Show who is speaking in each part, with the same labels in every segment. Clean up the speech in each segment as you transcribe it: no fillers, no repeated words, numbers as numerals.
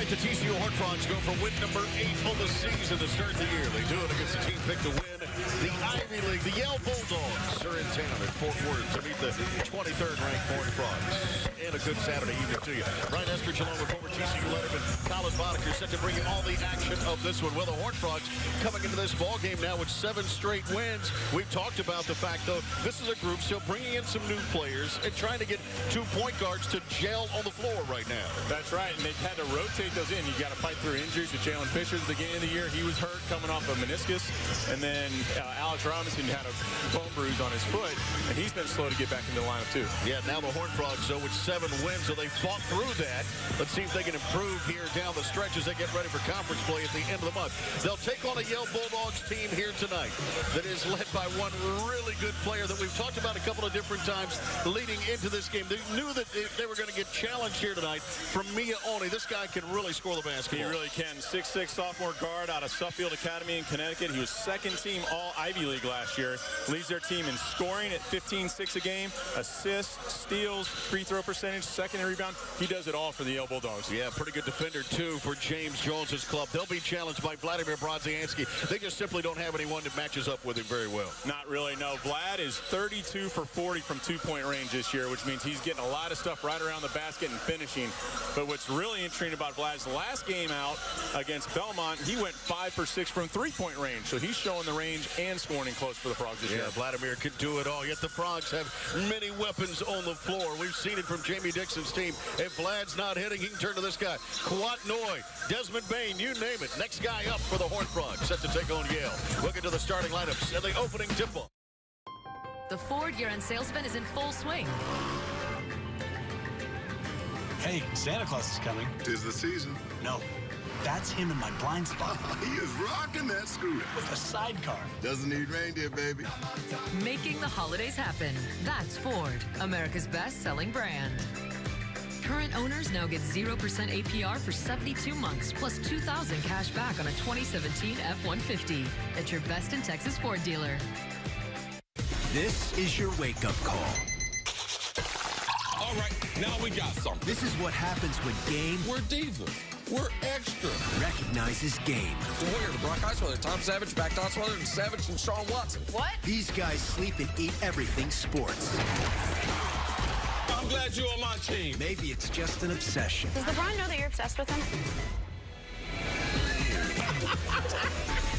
Speaker 1: tonight, the TCU Horned Frogs go for win number 8 on the season to start the year. They do it against the team picked to win the Ivy League. The Yale Bulldogs are in town at Fort Worth to meet the 23rd ranked Horned Frogs. And a good Saturday evening to you. Ryan Estrich along with former TCU letterman Colin Boddicker set to bring you all the action of this one. Well, the Horned Frogs coming into this ball game now with 7 straight wins. We've talked about the fact, though, this is a group still bringing in some new players and trying to get 2 point guards to gel on the floor right now.
Speaker 2: That's right, and they've had to rotate those in. You got to fight through injuries with Jalen Fisher at the beginning of the year. He was hurt coming off a meniscus, and then Alex Robinson had a bone bruise on his foot, and he's been slow to get back into the lineup too. Yeah, now the Horned Frogs, though, with 7 wins, so they fought through that. Let's see if they can improve here down the stretch as they get ready for conference play at the end of the month. They'll take on a Yale Bulldogs team here tonight that is led by one really good player that we've talked about a couple of different times leading into this game. They knew that they were going to get challenged here tonight from Mia Oni. This guy can really score the basketball. He really can. 6'6" sophomore guard out of Suffield Academy in Connecticut. He was second team all Ivy League last year. Leads their team in scoring at 15-6 a game, assists, steals, free throw percentage, second in rebound. He does it all for the Yale Bulldogs. Yeah, pretty good defender too for James Jones's club. They'll be challenged by Vladimir Brodzianski. They just simply don't have anyone that matches up with him very well. Not really, no. Vlad is 32 for 40 from 2-point range this year, which means he's getting a lot of stuff right around the basket and finishing. But what's really intriguing about Vlad's last game out against Belmont, he went 5 for 6 from 3-point range. So he's showing the range and scoring close for the Frogs this year. Vladimir can do it all, yet the Frogs have many weapons on the floor. We've seen it from Jamie Dixon's team. If Vlad's not hitting, he can turn to this guy. Kwat Noy, Desmond Bain, you name it. Next guy up for the Horned Frogs, set to take on Yale. Look into the starting lineups and the opening tip-off.
Speaker 3: The Ford year-end sales event is in full swing.
Speaker 4: Hey, Santa Claus is coming.
Speaker 5: 'Tis the season.
Speaker 4: No, that's him in my blind spot.
Speaker 5: He is rocking that scooter.
Speaker 4: With a sidecar.
Speaker 5: Doesn't need reindeer, baby.
Speaker 3: Making the holidays happen. That's Ford, America's best-selling brand. Current owners now get 0% APR for 72 months, plus $2,000 cash back on a 2017 F-150 at your Best in Texas Ford dealer.
Speaker 6: This is your wake-up call.
Speaker 7: All right, now we got something.
Speaker 6: This is what happens when game
Speaker 7: We're divas. We're extra.
Speaker 6: recognizes game.
Speaker 7: Warrior, the Brock Osweiler, Tom Savage, back to Osweiler, and Savage, and Sean Watson.
Speaker 3: What?
Speaker 6: These guys sleep and eat everything sports.
Speaker 7: I'm glad you're on my team.
Speaker 6: Maybe it's just an obsession.
Speaker 8: Does LeBron know that you're obsessed with him?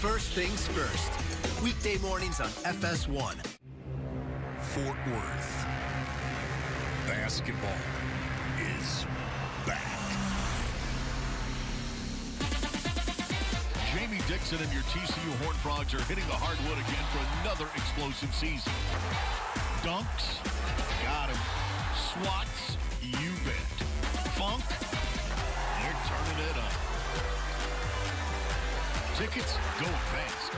Speaker 6: First things first. Weekday mornings on FS1.
Speaker 9: Fort Worth. Basketball is back.
Speaker 1: Jamie Dixon and your TCU Horned Frogs are hitting the hardwood again for another explosive season. Dunks, got him. Swats, you bet. Funk, they're turning it up. Tickets going fast.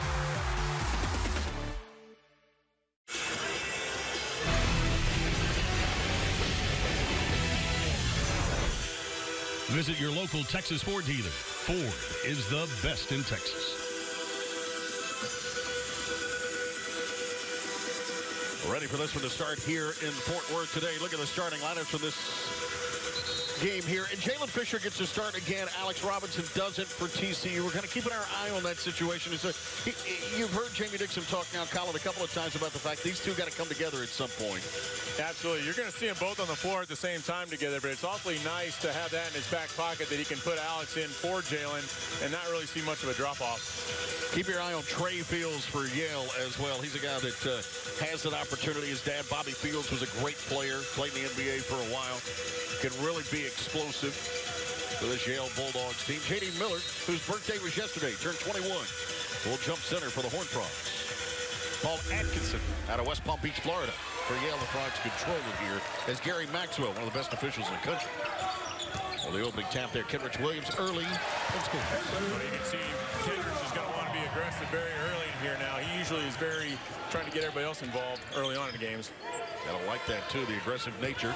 Speaker 1: Visit your local Texas Ford dealer. Ford is the best in Texas. Ready for this one to start here in Fort Worth today. Look at the starting lineups for this game here. And Jalen Fisher gets to start again. Alex Robinson doesn't for TCU. We're kind of keeping our eye on that situation. You've heard Jamie Dixon talk now, Colin, a couple of times about the fact these two got to come together at some point.
Speaker 2: Absolutely. You're going to see them both on the floor at the same time together, but it's awfully nice to have that in his back pocket that he can put Alex in for Jalen and not really see much of a drop-off.
Speaker 1: Keep your eye on Trey Fields for Yale as well. He's a guy that has that opportunity. His dad, Bobby Fields, was a great player, played in the NBA for a while. Can really be explosive for this Yale Bulldogs team. J.D. Miller, whose birthday was yesterday, turned 21. Will jump center for the Horned Frogs. Paul Atkinson out of West Palm Beach, Florida. For Yale, the Frogs control it here as Gary Maxwell, one of the best officials in the country. Well, the opening tap there, Kenrich Williams early. Let's go.
Speaker 2: Well, you can see Kenrich is going to want to be aggressive very early in here now. He usually is very trying to get everybody else involved early on in the games.
Speaker 1: I don't like that, too, the aggressive nature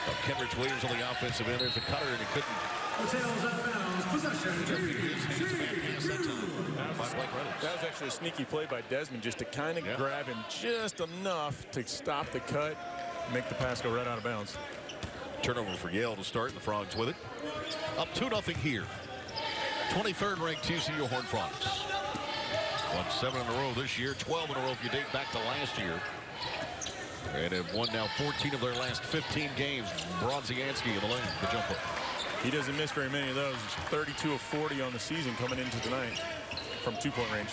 Speaker 1: of Kenrich Williams on the offensive end. There's a cutter, and he couldn't.
Speaker 2: That was actually a sneaky play by Desmond just to kind of grab him just enough to stop the cut, make the pass go right out of bounds.
Speaker 1: Turnover for Yale to start, and the Frogs with it. Up 2-0 here. 23rd ranked TCU Horned Frogs. Won 7 in a row this year, 12 in a row if you date back to last year. And have won now 14 of their last 15 games. Brodzianski in the lane, the jumper.
Speaker 2: He doesn't miss very many of those. 32 of 40 on the season coming into tonight from 2-point range.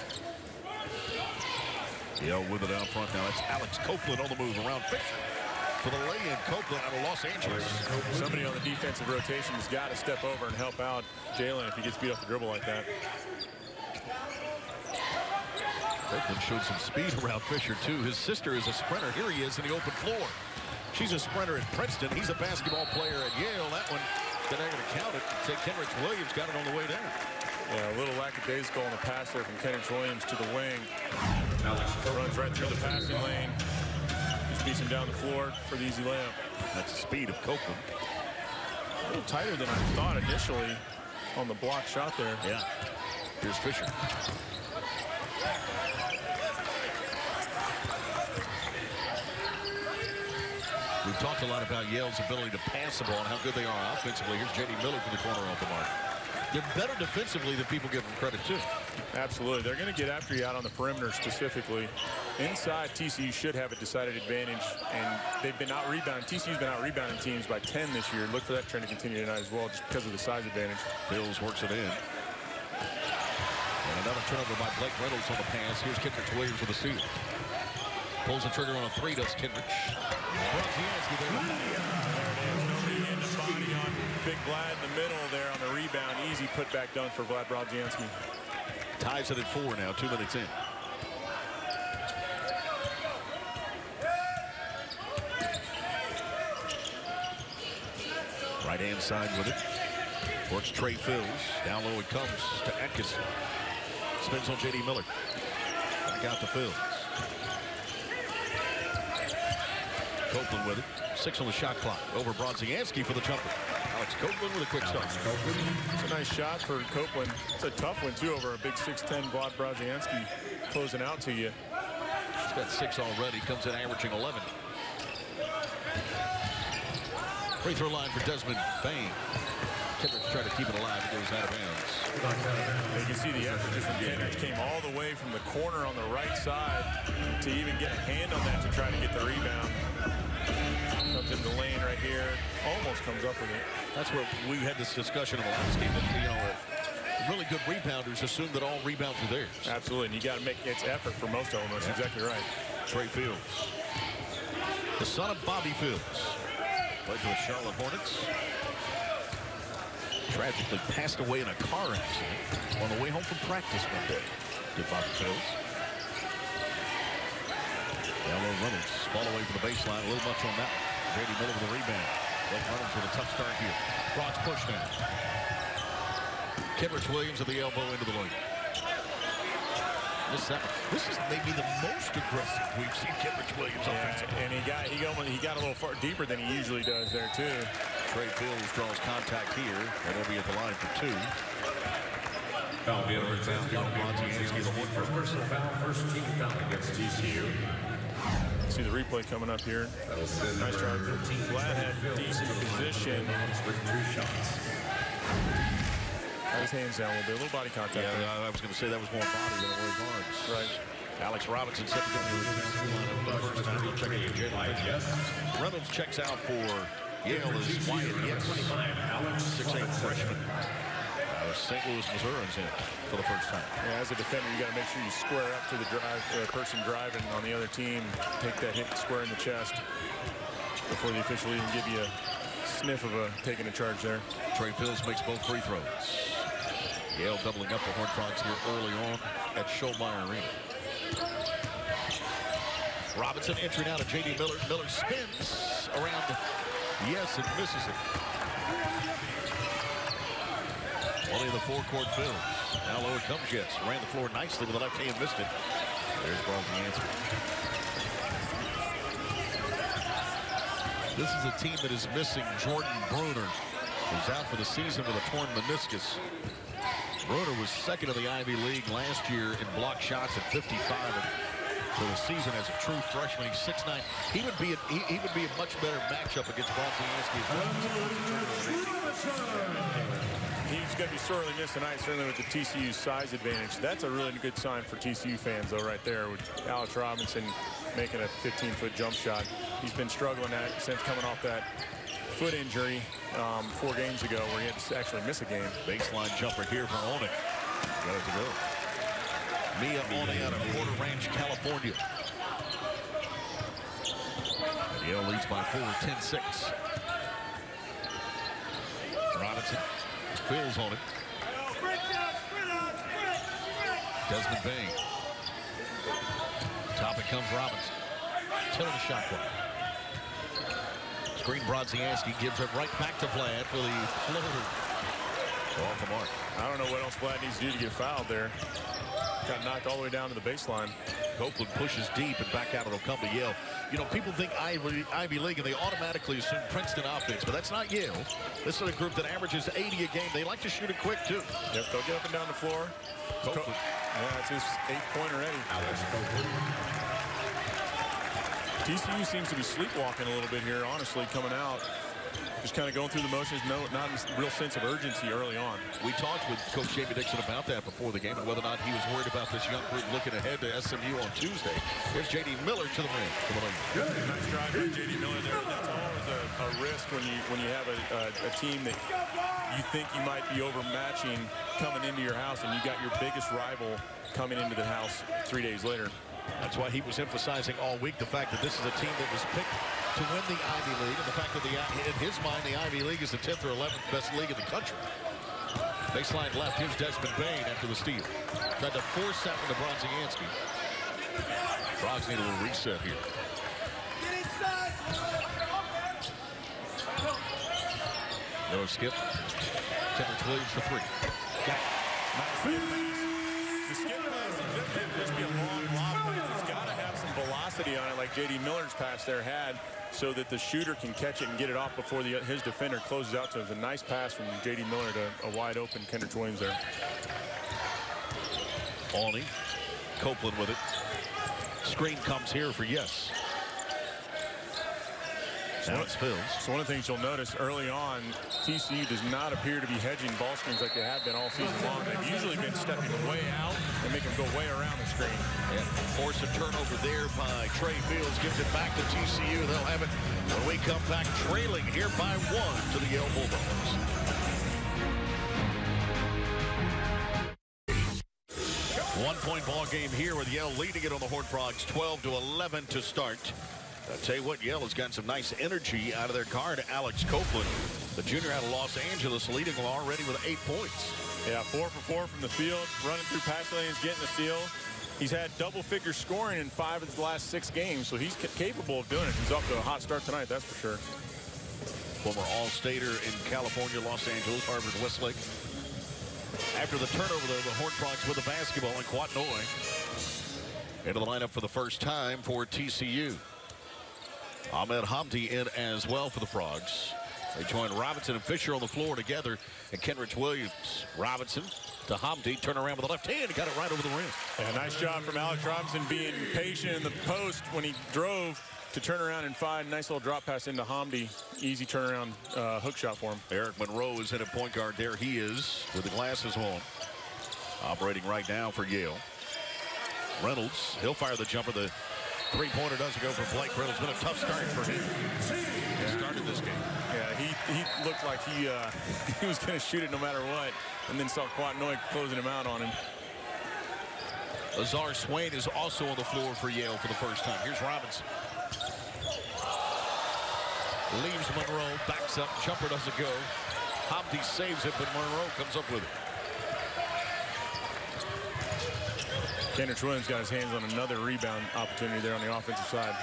Speaker 1: Yale with it out front now. That's Alex Copeland on the move around Fisher for the lay-in. Copeland out of Los Angeles.
Speaker 2: Somebody on the defensive rotation has got to step over and help out Jalen if he gets beat off the dribble like that.
Speaker 1: Copeland showed some speed around Fisher, too. His sister is a sprinter. Here he is in the open floor. She's a sprinter at Princeton. He's a basketball player at Yale. That one, they're not going to count it. Say Kenrich Williams got it on the way down.
Speaker 2: Yeah, a little lackadaisical on the pass there from Kenrich Williams to the wing. Runs right through the passing lane. Just beats him down the floor for the easy layup.
Speaker 1: That's the speed of Copeland.
Speaker 2: A little tighter than I thought initially on the block shot there.
Speaker 1: Yeah. Here's Fisher. We've talked a lot about Yale's ability to pass the ball and how good they are offensively. Here's J.D. Miller from the corner off the mark. They're better defensively than people give them credit to.
Speaker 2: Absolutely. They're going to get after you out on the perimeter specifically. Inside, TCU should have a decided advantage, and they've been out-rebounding. TCU's been out-rebounding teams by 10 this year. Look for that trend to continue tonight as well, just because of the size advantage.
Speaker 1: Bills works it in. And another turnover by Blake Reynolds on the pass. Here's Kenrich Williams with a steal. Pulls the trigger on a 3, does Kenrich. Brodzianski there.
Speaker 2: There it is. Nobody in the body on Big Vlad in the middle there on the rebound. Easy putback dunk for Vlad Brodzianski.
Speaker 1: Ties it at 4 now, 2 minutes in. Right-hand side with it. Works Trey Fields. Down low it comes to Atkinson. Spins on J.D. Miller. Back out to Fields. Copeland with it. 6 on the shot clock. Over Brodzianski for the jumper. Alex Copeland with a quick start.
Speaker 2: It's a nice shot for Copeland. It's a tough one, too, over a big 6'10" Vlad Brodzianski closing out to you.
Speaker 1: He's got 6 already. Comes in averaging 11. Free throw line for Desmond Bain. Kenrich tried to keep it alive. It goes out of bounds.
Speaker 2: You can see the effort from Kenrich came all the way from the corner on the right side to even get a hand on that to try to get the rebound. Comes in the lane right here. Almost comes up with it.
Speaker 1: That's where we had this discussion in the last game. That, you know, really good rebounders assume that all rebounds are theirs.
Speaker 2: Absolutely, and you got to make it's effort for most of them. That's exactly right.
Speaker 1: Trey Fields, the son of Bobby Fields, played for the Charlotte Hornets. Tragically passed away in a car accident on the way home from practice one day. Did Bobby Fields. Yellow Reynolds fall away from the baseline. A little much on that one. J.D. Miller with the rebound. Blake Reynolds with a tough start here. Frogs push now. Kenrich Williams at the elbow into the lane. This is maybe the most aggressive we've seen Kenrich Williams offensively.
Speaker 2: And he got a little far deeper than he usually does there too.
Speaker 1: Trey Fields draws contact here, and he'll be at the line for 2.
Speaker 8: Foul be over foul. Personal foul, first team foul against TCU.
Speaker 2: See the replay coming up here. Nice try. Vlad had decent position.
Speaker 8: With 2 shots.
Speaker 2: Got his hands down a little bit, a little body contact.
Speaker 1: Yeah, I was going to say that was more body than it was arms.
Speaker 2: Right.
Speaker 1: Alex Robinson set to go to the lineup for the first time. He'll check in for Jalen. Reynolds checks out for Yale as Wyatt Yes. 6'8" freshman. St. Louis, Missouri's in for the first time.
Speaker 2: Yeah, as a defender, you got to make sure you square up to the person driving on the other team. Take that hit square in the chest before the official even give you a sniff of taking a charge there.
Speaker 1: Trey Fields makes both free throws. Yale doubling up the Horned Frogs here early on at Schollmeyer Arena. Robinson entering out of J.D. Miller. Miller spins around Yes and misses it. Only the forecourt Fields. Now low it comes Yes. Ran the floor nicely with the left hand, missed it. There's Brodzianski. This is a team that is missing Jordan Bruner, who's out for the season with a torn meniscus. Bruner was second in the Ivy League last year in block shots at 55. for the season as a true freshman. He's 6'9". He would be a much better matchup against Bronzianski.
Speaker 2: He's going to be sorely missed tonight, certainly with the TCU size advantage. That's a really good sign for TCU fans, though, right there, with Alex Robinson making a 15-foot jump shot. He's been struggling since coming off that foot injury 4 games ago, where he had to actually miss a game.
Speaker 1: Baseline jumper here from Onik. Got it to go. Mia Onik out of Porter Ranch, California. Yale leads by 4, 10-6. Robinson feels on it. Desmond Bain. Top it comes Robinson. 10 of the shot clock. Screen Bronzianski gives it right back to Vlad for the floater. Off the mark.
Speaker 2: I don't know what else Vlad needs to do to get fouled there. Got knocked all the way down to the baseline.
Speaker 1: Copeland pushes deep and back out. It'll come to Yale. You know, people think Ivy League and they automatically assume Princeton offense, but that's not Yale. This is a group that averages 80 a game. They like to shoot it quick, too.
Speaker 2: Yep, they'll get up and down the floor.
Speaker 1: Copeland.
Speaker 2: Yeah, it's his 8-point already. TCU seems to be sleepwalking a little bit here, honestly, coming out. Just kind of going through the motions, not a real sense of urgency early on.
Speaker 1: We talked with Coach Jamie Dixon about that before the game and whether or not he was worried about this young group looking ahead to SMU on Tuesday. Here's J.D. Miller to the ring.
Speaker 2: Nice drive by J.D. Miller there. That's always a risk when you have a team that you think you might be overmatching coming into your house, and you got your biggest rival coming into the house 3 days later.
Speaker 1: That's why he was emphasizing all week the fact that this is a team that was picked to win the Ivy League, and the fact that in his mind the Ivy League is the 10th or 11th best league in the country. Baseline left, here's Desmond Bain after the steal. Tried to force that one to Bronzianski. Frogs need a little reset here. No skip. Kendrick Williams for 3. Got it.
Speaker 2: The skip pass doesn't just be a long lob pass. It's got to have some velocity on it, like J.D. Miller's pass there had, so that the shooter can catch it and get it off before his defender closes out to him. It's a nice pass from J.D. Miller to a wide open Kendrick Williams there.
Speaker 1: Olney. Copeland with it. Screen comes here for yes. Now it's Fields.
Speaker 2: So one of the things you'll notice early on, TCU does not appear to be hedging ball screens like they have been all season long. They've usually been stepping way out and making them go way around the screen.
Speaker 1: And force a turnover there by Trey Fields. Gives it back to TCU. They'll have it when we come back trailing here by 1 to the Yale Bulldogs. One-point ball game here with Yale leading it on the Horned Frogs, 12-11 to start. I'll tell you what, Yale has gotten some nice energy out of their guard, Alex Copeland. The junior out of Los Angeles leading them already with 8 points.
Speaker 2: Yeah, 4 for 4 from the field, running through pass lanes, getting a steal. He's had double-figure scoring in 5 of the last 6 games, so he's capable of doing it. He's off to a hot start tonight, that's for sure.
Speaker 1: Former All-Stater in California, Los Angeles, Harvard, Westlake. After the turnover, though, the Horned Frogs with the basketball in Quatnoy. Into the lineup for the first time for TCU. Ahmed Hamdi in as well for the Frogs. They join Robinson and Fisher on the floor together. And Kendrick Williams. Robinson to Hamdi. Turn around with the left hand. Got it right over the rim.
Speaker 2: Yeah, nice job from Alex Robinson being patient in the post when he drove to turn around and find. Nice little drop pass into Hamdi. Easy turnaround hook shot for him.
Speaker 1: Eric Monroe is in at point guard. There he is with the glasses on. Operating right now for Yale. Reynolds. He'll fire the jumper. The three-pointer doesn't go for Blake Reynolds. Been a tough start for him. He started this game.
Speaker 2: Yeah, he looked like he was going to shoot it no matter what, and then saw Quatnoy closing him out on him.
Speaker 1: Azar Swain is also on the floor for Yale for the first time. Here's Robinson. Leaves Monroe, backs up, jumper doesn't go. Hamdi saves it, but Monroe comes up with it.
Speaker 2: Kendrick Williams got his hands on another rebound opportunity there on the offensive side.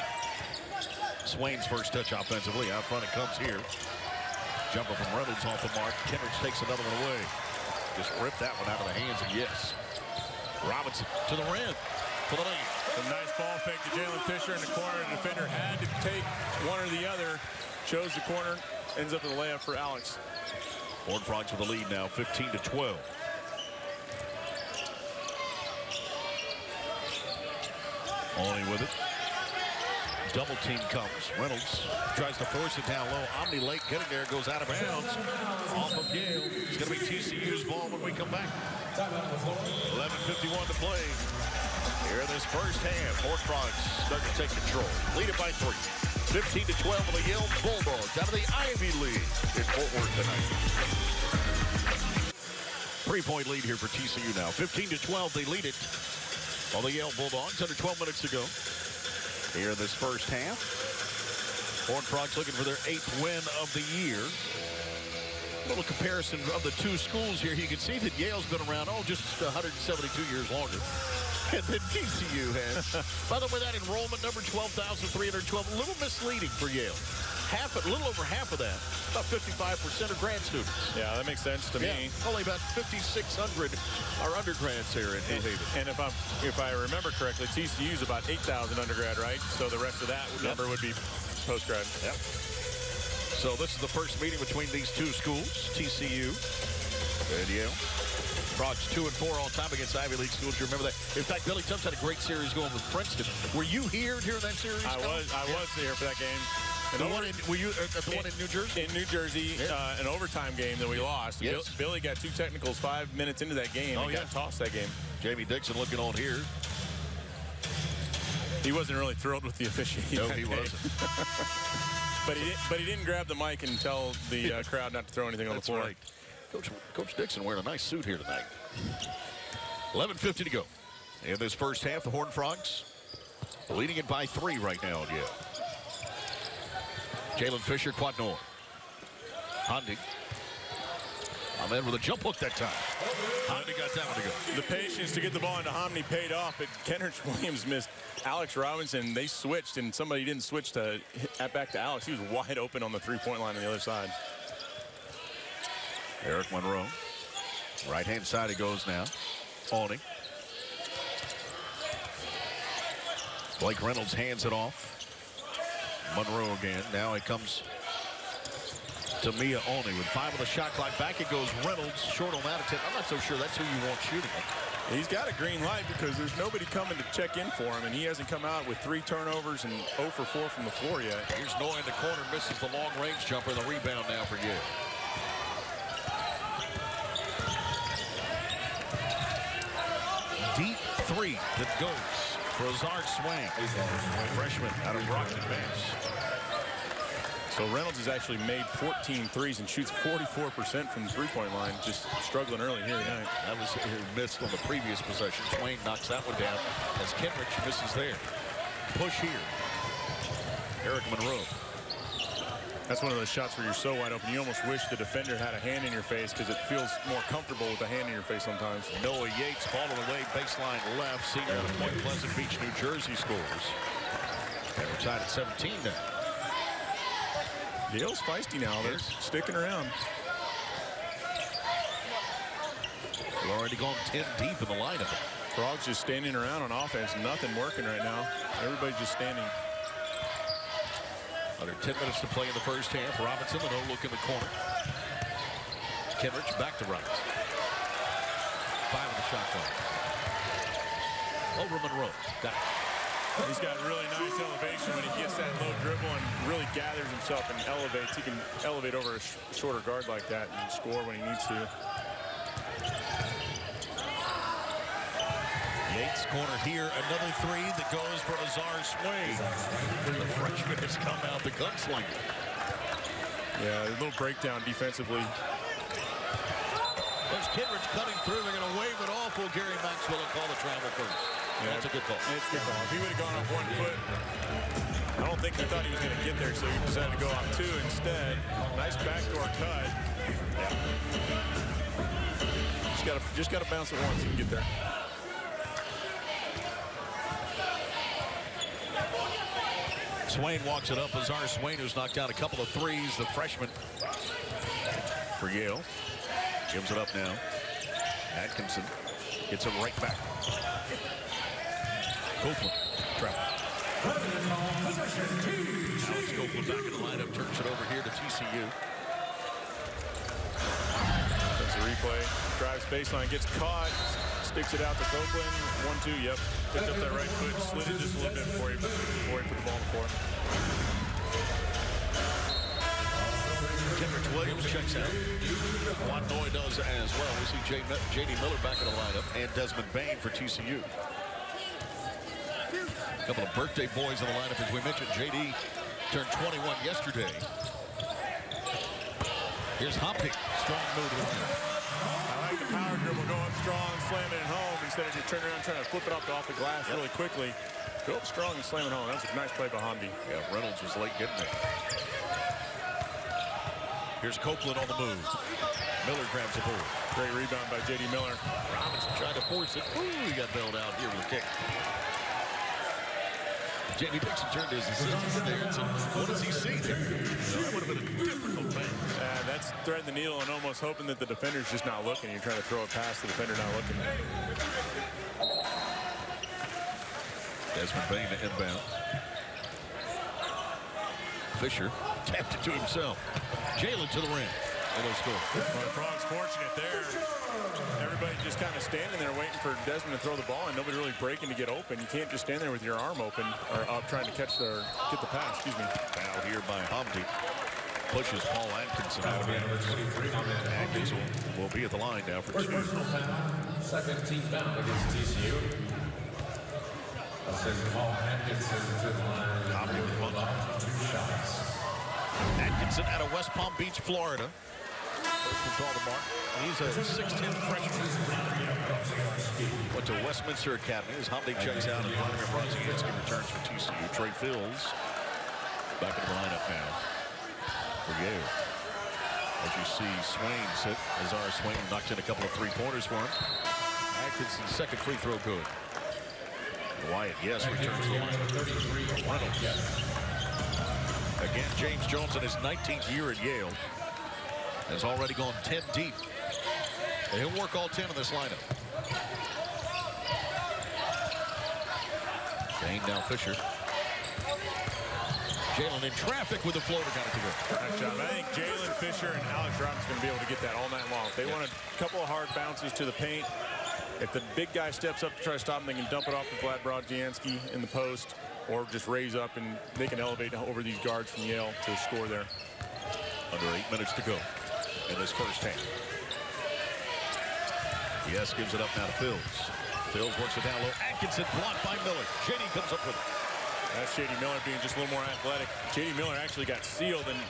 Speaker 1: Swain's first touch offensively. Out front it comes here. Jumper from Reynolds off the mark. Kendrick takes another one away. Just ripped that one out of the hands, and yes. Robinson to the rim for the lead.
Speaker 2: A nice ball fake to Jalen Fisher in the corner. The defender had to take one or the other. Chose the corner. Ends up with a layup for Alex.
Speaker 1: Horned Frogs with the lead now, 15-12. Only with it. Double team comes. Reynolds tries to force it down low. Omni late getting there, goes out of bounds. Off of Yale. It's going to be TCU's ball when we come back. 11:51 to play. Here in this first half, Fort Frogs start to take control. Lead it by 3. 15-12 of the Yale Bulldogs out of the Ivy League in Fort Worth tonight. 3-point lead here for TCU now. 15-12, they lead it. While the Yale Bulldogs under 12 minutes to go. Here in this first half. Horned Frogs looking for their 8th win of the year. A little comparison of the two schools here. You can see that Yale's been around, just 172 years longer. And then TCU has. By the way, that enrollment number 12,312, a little misleading for Yale. A little over half of that, about 55% are grad students.
Speaker 2: Yeah, that makes sense to me.
Speaker 1: Only about 5,600 are undergrads here in New Haven.
Speaker 2: And if I remember correctly, TCU is about 8,000 undergrad, right? So the rest of that number would be postgrad.
Speaker 1: Yep. So this is the first meeting between these two schools, TCU and Yale. Frogs 2-4 all time against Ivy League schools. You remember that? In fact, Billy Tubbs had a great series going with Princeton. Were you here during that series?
Speaker 2: I was there for that game.
Speaker 1: And were you at the one in New Jersey?
Speaker 2: In New Jersey, an overtime game that we lost. Yes. Billy got 2 technicals 5 minutes into that game and got tossed that game.
Speaker 1: Jamie Dixon looking on here.
Speaker 2: He wasn't really thrilled with the officiating.
Speaker 1: No, he wasn't.
Speaker 2: but he didn't grab the mic and tell the crowd not to throw anything on the floor.
Speaker 1: Right. Coach Dixon wearing a nice suit here tonight. 11:50 to go. In this first half, the Horned Frogs leading it by 3 right now. Jalen Fisher, quad north. Hondy. Ahmed with a jump hook that time. Homney got that one to go.
Speaker 2: The patience to get the ball into Homney paid off, but Kenrich Williams missed Alex Robinson. They switched, and somebody didn't switch to back to Alex. He was wide open on the 3-point line on the other side.
Speaker 1: Eric Monroe. Right-hand side he goes now. Owning. Blake Reynolds hands it off. Monroe again. Now it comes to Mia Olney with 5 on the shot clock. Back it goes Reynolds. Short on that attempt. I'm not so sure that's who you want shooting it.
Speaker 2: He's got a green light because there's nobody coming to check in for him, and he hasn't come out with 3 turnovers and 0 for 4 from the floor yet.
Speaker 1: Here's Noah in the corner, misses the long-range jumper. The rebound now for Yale. Deep 3 that goes for Azar Swain. Freshman out of Brockton, Mass.
Speaker 2: So Reynolds has actually made 14 threes and shoots 44% from the 3-point line. Just struggling early here tonight.
Speaker 1: That was missed on the previous possession. Swain knocks that one down as Kenrich misses there. Push here. Eric Monroe.
Speaker 2: That's one of those shots where you're so wide open. You almost wish the defender had a hand in your face because it feels more comfortable with a hand in your face sometimes.
Speaker 1: Noah Yates, ball on the way, baseline left. Senior out of Point Pleasant Beach, New Jersey scores. And we're tied at 17 now.
Speaker 2: Yale's feisty now. They're sticking around.
Speaker 1: We're already gone 10 deep in the lineup.
Speaker 2: Frogs just standing around on offense. Nothing working right now. Everybody's just standing.
Speaker 1: Under 10 minutes to play in the first half. Robinson, the no look in the corner. Kenrich back to Robinson. 5 on the shot clock. Over Monroe. Got it.
Speaker 2: He's got really nice elevation when he gets that low dribble and really gathers himself and elevates. He can elevate over a shorter guard like that and score when he needs to.
Speaker 1: Yates corner here, another 3 that goes for Azar Swain. The freshman has come out the gunslinger.
Speaker 2: Yeah, a little breakdown defensively.
Speaker 1: There's Kenrich cutting through. They're going to wave it off. Will Gary Maxwell and call the travel first. Yeah, that's a good call.
Speaker 2: It's a good call. If he would have gone off 1 foot, I don't think he thought he was going to get there, so he decided to go off 2 instead. Nice backdoor cut. Yeah. Just got to bounce it once and get there.
Speaker 1: Swain walks it up. Azar Swain, who's knocked out a couple of 3s, the freshman for Yale. Gives it up now. Atkinson gets it right back. Copeland travel. Alex Copeland back in the lineup, turns it over here to TCU.
Speaker 2: That's a replay. Drives baseline, gets caught, sticks it out to Copeland. 1-2, yep. Picked up that right foot, slid it just a little bit before he put the ball on the floor.
Speaker 1: Kenrich Williams checks out. Juan Noy does as well. We see J.D. Miller back in the lineup and Desmond Bain for TCU. A couple of birthday boys in the lineup. As we mentioned, J.D. turned 21 yesterday. Here's Humpty. Strong move to the line.
Speaker 2: I like the power dribble. Go up strong, slam it home instead of just turning around trying to flip it off the glass really quickly. Go up strong and slam it home. That's a nice play by Hamdi.
Speaker 1: Yeah, Reynolds was late getting there. Here's Copeland on the move. Miller grabs the board.
Speaker 2: Great rebound by J.D. Miller.
Speaker 1: Robinson tried to force it. Ooh, he got bailed out here with a kick. Jamie Dixon turned to his assistant there and said, what does he see there? That would have been a difficult thing.
Speaker 2: That's threading the needle and almost hoping that the defender's just not looking. You're trying to throw it past the defender not looking.
Speaker 1: Desmond Bain to inbound. Fisher tapped it to himself. Jalen to the rim. And he'll score.
Speaker 2: Well, the Frogs fortunate there. Everybody just kind of standing there waiting for Desmond to throw the ball and nobody really breaking to get open. You can't just stand there with your arm open or up trying to get the pass. Excuse me.
Speaker 1: Foul here by Hamdi. Pushes Paul Atkinson out of it. Atkins will be at the line now for 2.
Speaker 8: Second team foul against TCU. Paul Atkinson to the line.
Speaker 1: Hamdi with 2 shots. Atkinson out of West Palm Beach, Florida. He's a 6'10" freshman. Went to Westminster Academy as Hamdi checks out and Vladimir Bronziansky returns for TCU. Trey Fields back in the lineup now for Yale. As you see Swain sit, Azar Swain knocked in a couple of 3-pointers for him. Atkinson's second free throw good. Wyatt, yes, returns to the lineup. Reynolds. Again, James Jones in his 19th year at Yale has already gone 10 deep. And he'll work all 10 in this lineup. Bain now Fisher. Jalen in traffic with the floater, got it to go.
Speaker 2: Nice job. I think Jalen Fisher and Alex Robinson going to be able to get that all night long. If they want a couple of hard bounces to the paint, if the big guy steps up to try to stop him, they can dump it off to Vlad Brodzianski in the post or just raise up and they can elevate over these guards from Yale to score there.
Speaker 1: Under 8 minutes to go in this first half. Yes, gives it up now to Fields. Fields works it down low. Atkinson blocked by Miller. J.D. comes up with it.
Speaker 2: That's J.D. Miller being just a little more athletic. J.D. Miller actually got sealed and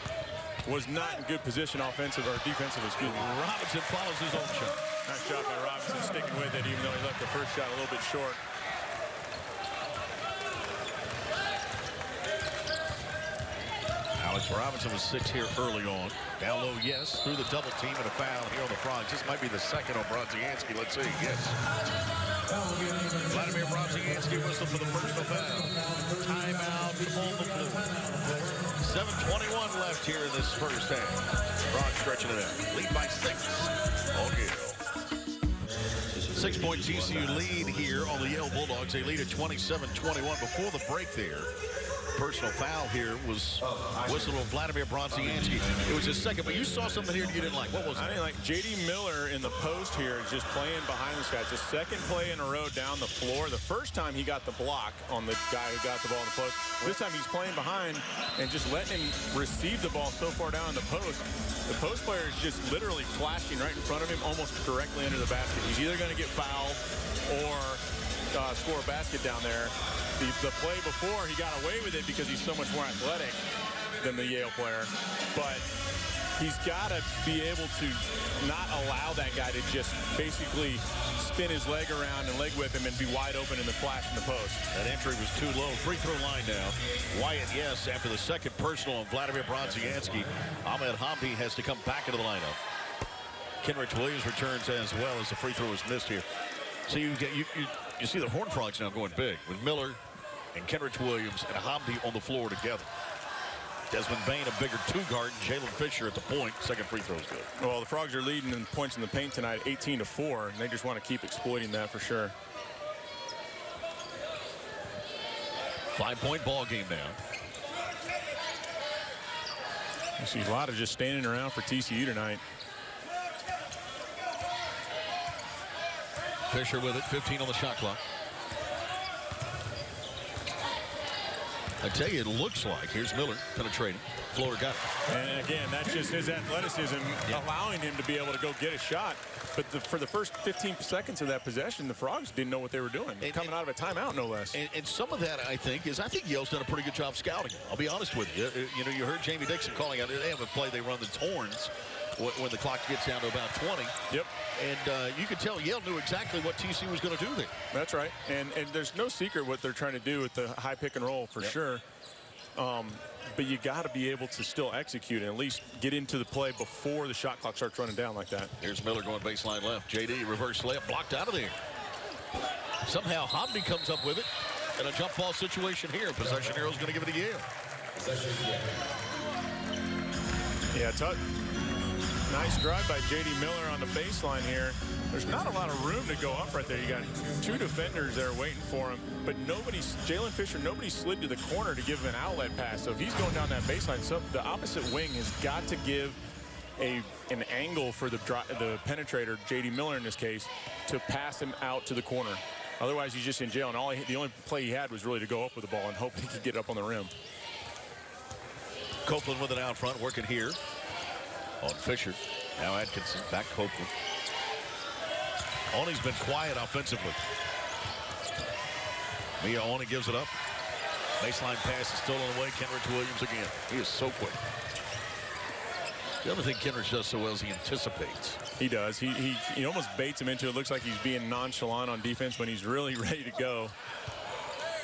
Speaker 2: was not in good position offensive or defensive, excuse me.
Speaker 1: Robinson follows his own shot.
Speaker 2: Nice job by Robinson sticking with it even though he left the first shot a little bit short.
Speaker 1: Alex Robinson was 6 here early on. Down low, yes, through the double team and a foul here on the Frogs. This might be the second on Brodzianski. Let's see, yes. Vladimir Brodzianski whistle for the personal foul. Timeout on the floor. 7:21 left here in this first half. Frogs stretching it out. Lead by 6 on Yale. 6-point TCU lead here on the Yale Bulldogs. They lead at 27-21 before the break there. Personal foul here was whistled on Vladimir Brodzianski. It was his second, but you saw something here you didn't like. What was it?
Speaker 2: I didn't like J.D. Miller in the post here is just playing behind this guy. It's his second play in a row down the floor. The first time he got the block on the guy who got the ball in the post. This time he's playing behind and just letting him receive the ball so far down in the post. The post player is just literally flashing right in front of him, almost directly under the basket. He's either going to get fouled or score a basket down there. The play before, he got away with it because he's so much more athletic than the Yale player. But he's got to be able to not allow that guy to just basically spin his leg around and leg whip him and be wide open in the flash in the post.
Speaker 1: That entry was too low. Free throw line now. Wyatt, yes, after the second personal on Vladimir Brodzianski. Ahmed Hamdi has to come back into the lineup. Kenrich Williams returns as well as the free throw is missed here. So you see the Horned Frogs now going big with Miller and Kenrich Williams and Hamdi on the floor together. Desmond Bain, a bigger 2-guard, and Jalen Fisher at the point. Second free throw is good.
Speaker 2: Well, the Frogs are leading in points in the paint tonight, 18-4, and they just want to keep exploiting that for sure.
Speaker 1: 5-point ball game now.
Speaker 2: You see a lot of just standing around for TCU tonight.
Speaker 1: Fisher with it, 15 on the shot clock. I tell you, it looks like. Here's Miller penetrating. Floor got it.
Speaker 2: And again, that's just his athleticism allowing him to be able to go get a shot. But for the first 15 seconds of that possession, the Frogs didn't know what they were doing. Coming out of a timeout, no less.
Speaker 1: And some of that, I think Yale's done a pretty good job scouting. I'll be honest with you. You know, you heard Jamie Dixon calling out. They have a play they run the horns when the clock gets down to about 20.
Speaker 2: Yep.
Speaker 1: And you could tell Yale knew exactly what TCU was going to do there.
Speaker 2: That's right. And there's no secret what they're trying to do with the high pick and roll for sure. But you got to be able to still execute and at least get into the play before the shot clock starts running down like that.
Speaker 1: Here's Miller going baseline left. JD reverse layup blocked out of there. Somehow Hamdi comes up with it in a jump ball situation here. Possession arrow's going to give it to Yale.
Speaker 2: Yeah, nice drive by JD Miller on the baseline here. There's not a lot of room to go up right there. You got two defenders there waiting for him, but Jalen Fisher, nobody slid to the corner to give him an outlet pass. So if he's going down that baseline, the opposite wing has got to give an angle for the penetrator, JD Miller in this case, to pass him out to the corner. Otherwise, he's just in jail, and the only play he had was really to go up with the ball and hope he could get up on the rim.
Speaker 1: Copeland with it out front, working here on Fisher. Now Atkinson, back Copeland. Oney's been quiet offensively. Mia Oney gives it up. Baseline pass is still on the way. Kenrich Williams again. He is so quick. The other thing Kenrich does so well is he anticipates.
Speaker 2: He does. He almost baits him into it. Looks like he's being nonchalant on defense when he's really ready to go.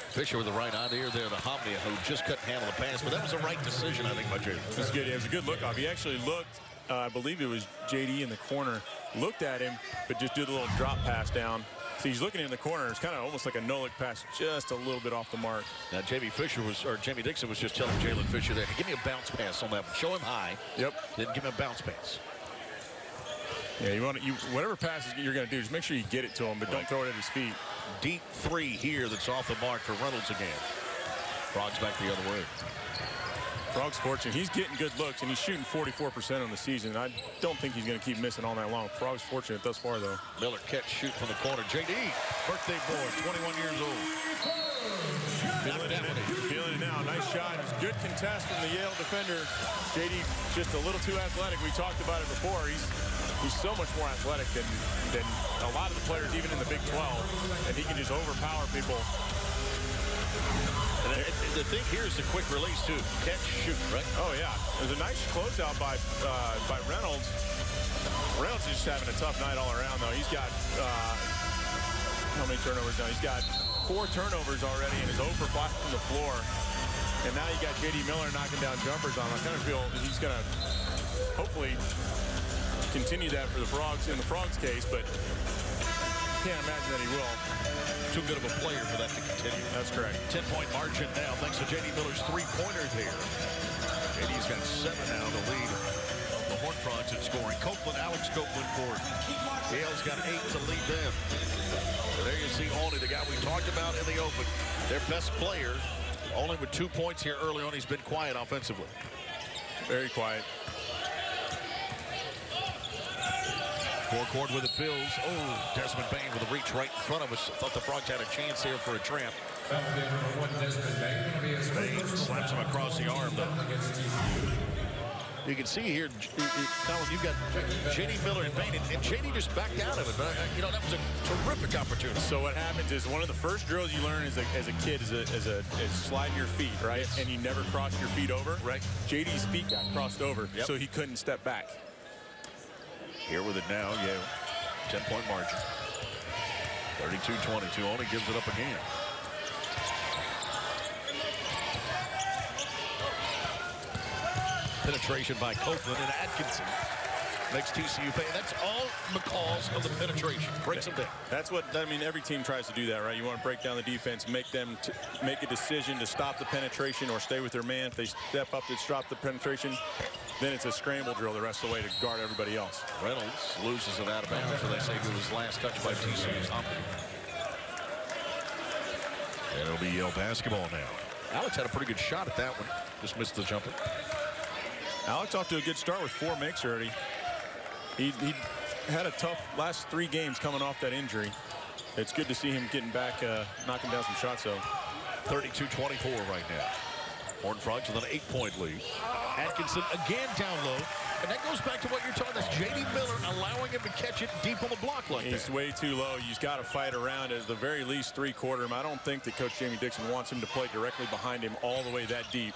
Speaker 1: Fisher with the right idea there to Hamdi, who just couldn't handle the pass, but that was the right decision, I think, by JD.
Speaker 2: That's good. It was a good look off. He actually looked, I believe it was JD in the corner, looked at him, but just did a little drop pass down. So he's looking in the corner. It's kind of almost like a no-look pass, just a little bit off the mark.
Speaker 1: Now, Jamie Dixon was just telling Jalen Fisher there, hey, give me a bounce pass on that one. Show him high.
Speaker 2: Yep.
Speaker 1: Then give him a bounce pass.
Speaker 2: Yeah, whatever passes you're going to do, just make sure you get it to him, but don't throw it at his feet.
Speaker 1: Deep three here that's off the mark for Reynolds again. Frogs back the other way.
Speaker 2: Frogs fortunate. He's getting good looks, and he's shooting 44% on the season. I don't think he's going to keep missing all night long. Frogs fortunate thus far, though.
Speaker 1: Miller catch, shoot from the corner. JD, birthday boy, 21 years old.
Speaker 2: Feeling it now. Nice shot. It was a good contest from the Yale defender. JD just a little too athletic. We talked about it before. He's so much more athletic than a lot of the players, even in the Big 12, and he can just overpower people.
Speaker 1: And the thing here is the quick release, too. Catch, shoot, right?
Speaker 2: Oh, yeah. There's a nice closeout by Reynolds. Reynolds is just having a tough night all around, though. He's got, how many turnovers now? He's got 4 turnovers already and is 0 for 5 from the floor. And now you got J.D. Miller knocking down jumpers on him. I kind of feel he's going to hopefully continue that for the Frogs in the Frogs case, but can't imagine that he will.
Speaker 1: Too good of a player for that to continue.
Speaker 2: That's correct.
Speaker 1: 10-point margin now, thanks to J.D. Miller's three-pointer there. J.D.'s got 7 now to lead the Horned Frogs in scoring. Alex Copeland for Yale's got 8 to lead them. So there you see Oney, the guy we talked about in the open. Their best player, only with 2 points here early on. He's been quiet offensively.
Speaker 2: Very quiet.
Speaker 1: Forecourt with it, Bills. Oh, Desmond Bain with a reach right in front of us. Thought the Frogs had a chance here for a trap. Bain slaps him across the arm, though. You can see here, Colin, you've got J.D. Miller and Bain, and J.D. just backed out of it. But, that was a terrific opportunity.
Speaker 2: So what happens is one of the first drills you learn as a kid is sliding your feet, right? Yes. And you never cross your feet over.
Speaker 1: Right.
Speaker 2: J.D.'s feet got crossed over, so he couldn't step back.
Speaker 1: Here with it now, Yale. 10-point margin. 32-22. Oney gives it up again. Penetration by Copeland, and Atkinson makes TCU pay. That's all because of the penetration. Breaks them down.
Speaker 2: That's what, I mean, every team tries to do that, right? You want to break down the defense, make them make a decision to stop the penetration or stay with their man. If they step up to stop the penetration, then it's a scramble drill the rest of the way to guard everybody else.
Speaker 1: Reynolds loses it out of bounds, so they say it was last touch by TCU's Humphrey. And it'll be Yale basketball now. Alex had a pretty good shot at that one. Just missed the jumper.
Speaker 2: Alex off to a good start with 4 makes already. He had a tough last 3 games coming off that injury. It's good to see him getting back, knocking down some shots, though.
Speaker 1: 32-24 right now. Horned Frogs with an 8-point lead. Atkinson again down low. And that goes back to what you're talking about. J.D. Miller allowing him to catch it deep on the block like that.
Speaker 2: He's way too low. You've got to fight around at the very least three-quarter him. I don't think that Coach Jamie Dixon wants him to play directly behind him all the way that deep.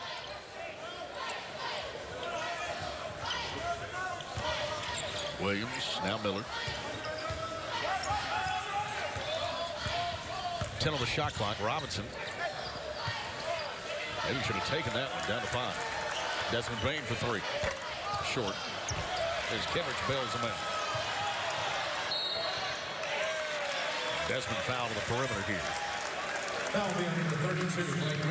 Speaker 1: Williams, now Miller. 10 on the shot clock. Robinson. Maybe should have taken that one. Down to 5. Desmond Bain for 3. Short. As Kenrich bails him out. Desmond foul to the perimeter here.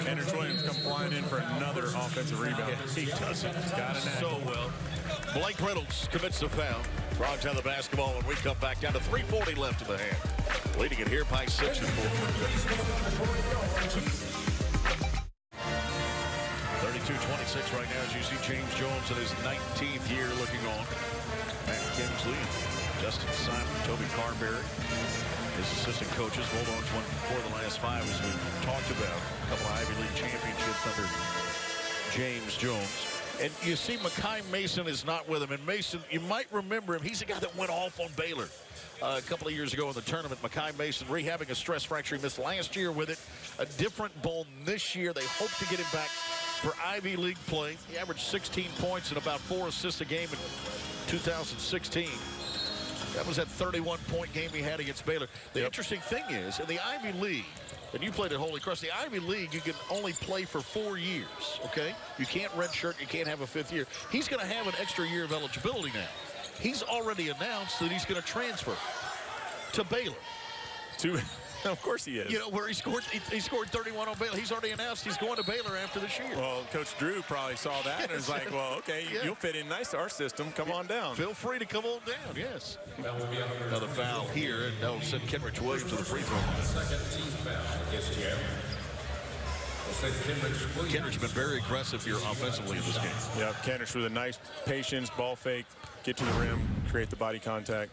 Speaker 2: Kenrich Williams come flying in for another offensive rebound.
Speaker 1: Yeah, he does it.
Speaker 2: Got it
Speaker 1: so well. Blake Reynolds commits the foul. Frogs have the basketball when we come back down to 3:40 left in the half. Leading it here by 6 and 4. 32-26 right now as you see James Jones in his 19th year looking on. Matt Kingsley, Justin Simon, Toby Carberry, his assistant coaches. Bulldogs won 4 of the last 5 as we talked about. A couple of Ivy League championships under James Jones. And you see Makai Mason is not with him. And Mason, you might remember him. He's the guy that went off on Baylor a couple of years ago in the tournament. Makai Mason rehabbing a stress fracture. He missed last year with it. A different bone this year. They hope to get him back for Ivy League play. He averaged 16 points and about 4 assists a game in 2016. That was that 31-point game he had against Baylor. The interesting thing is, in the Ivy League, and you played at Holy Cross, the Ivy League, you can only play for 4 years, okay? You can't redshirt, you can't have a 5th year. He's going to have an extra year of eligibility now. He's already announced that he's going to transfer to Baylor.
Speaker 2: Of course he is.
Speaker 1: You know, where he scored 31 on Baylor. He's already announced he's going to Baylor after this year.
Speaker 2: Well, Coach Drew probably saw that and was like, well, okay, you'll fit in nice to our system. Come on down.
Speaker 1: Feel free to come on down, yes. Another foul here, and that'll send Kenrich Williams to the free throw line.
Speaker 8: Second team foul against Yale.
Speaker 1: Kenrich's been very aggressive here offensively in this game.
Speaker 2: Yeah, Kenrich with a nice patience, ball fake, get to the rim, create the body contact.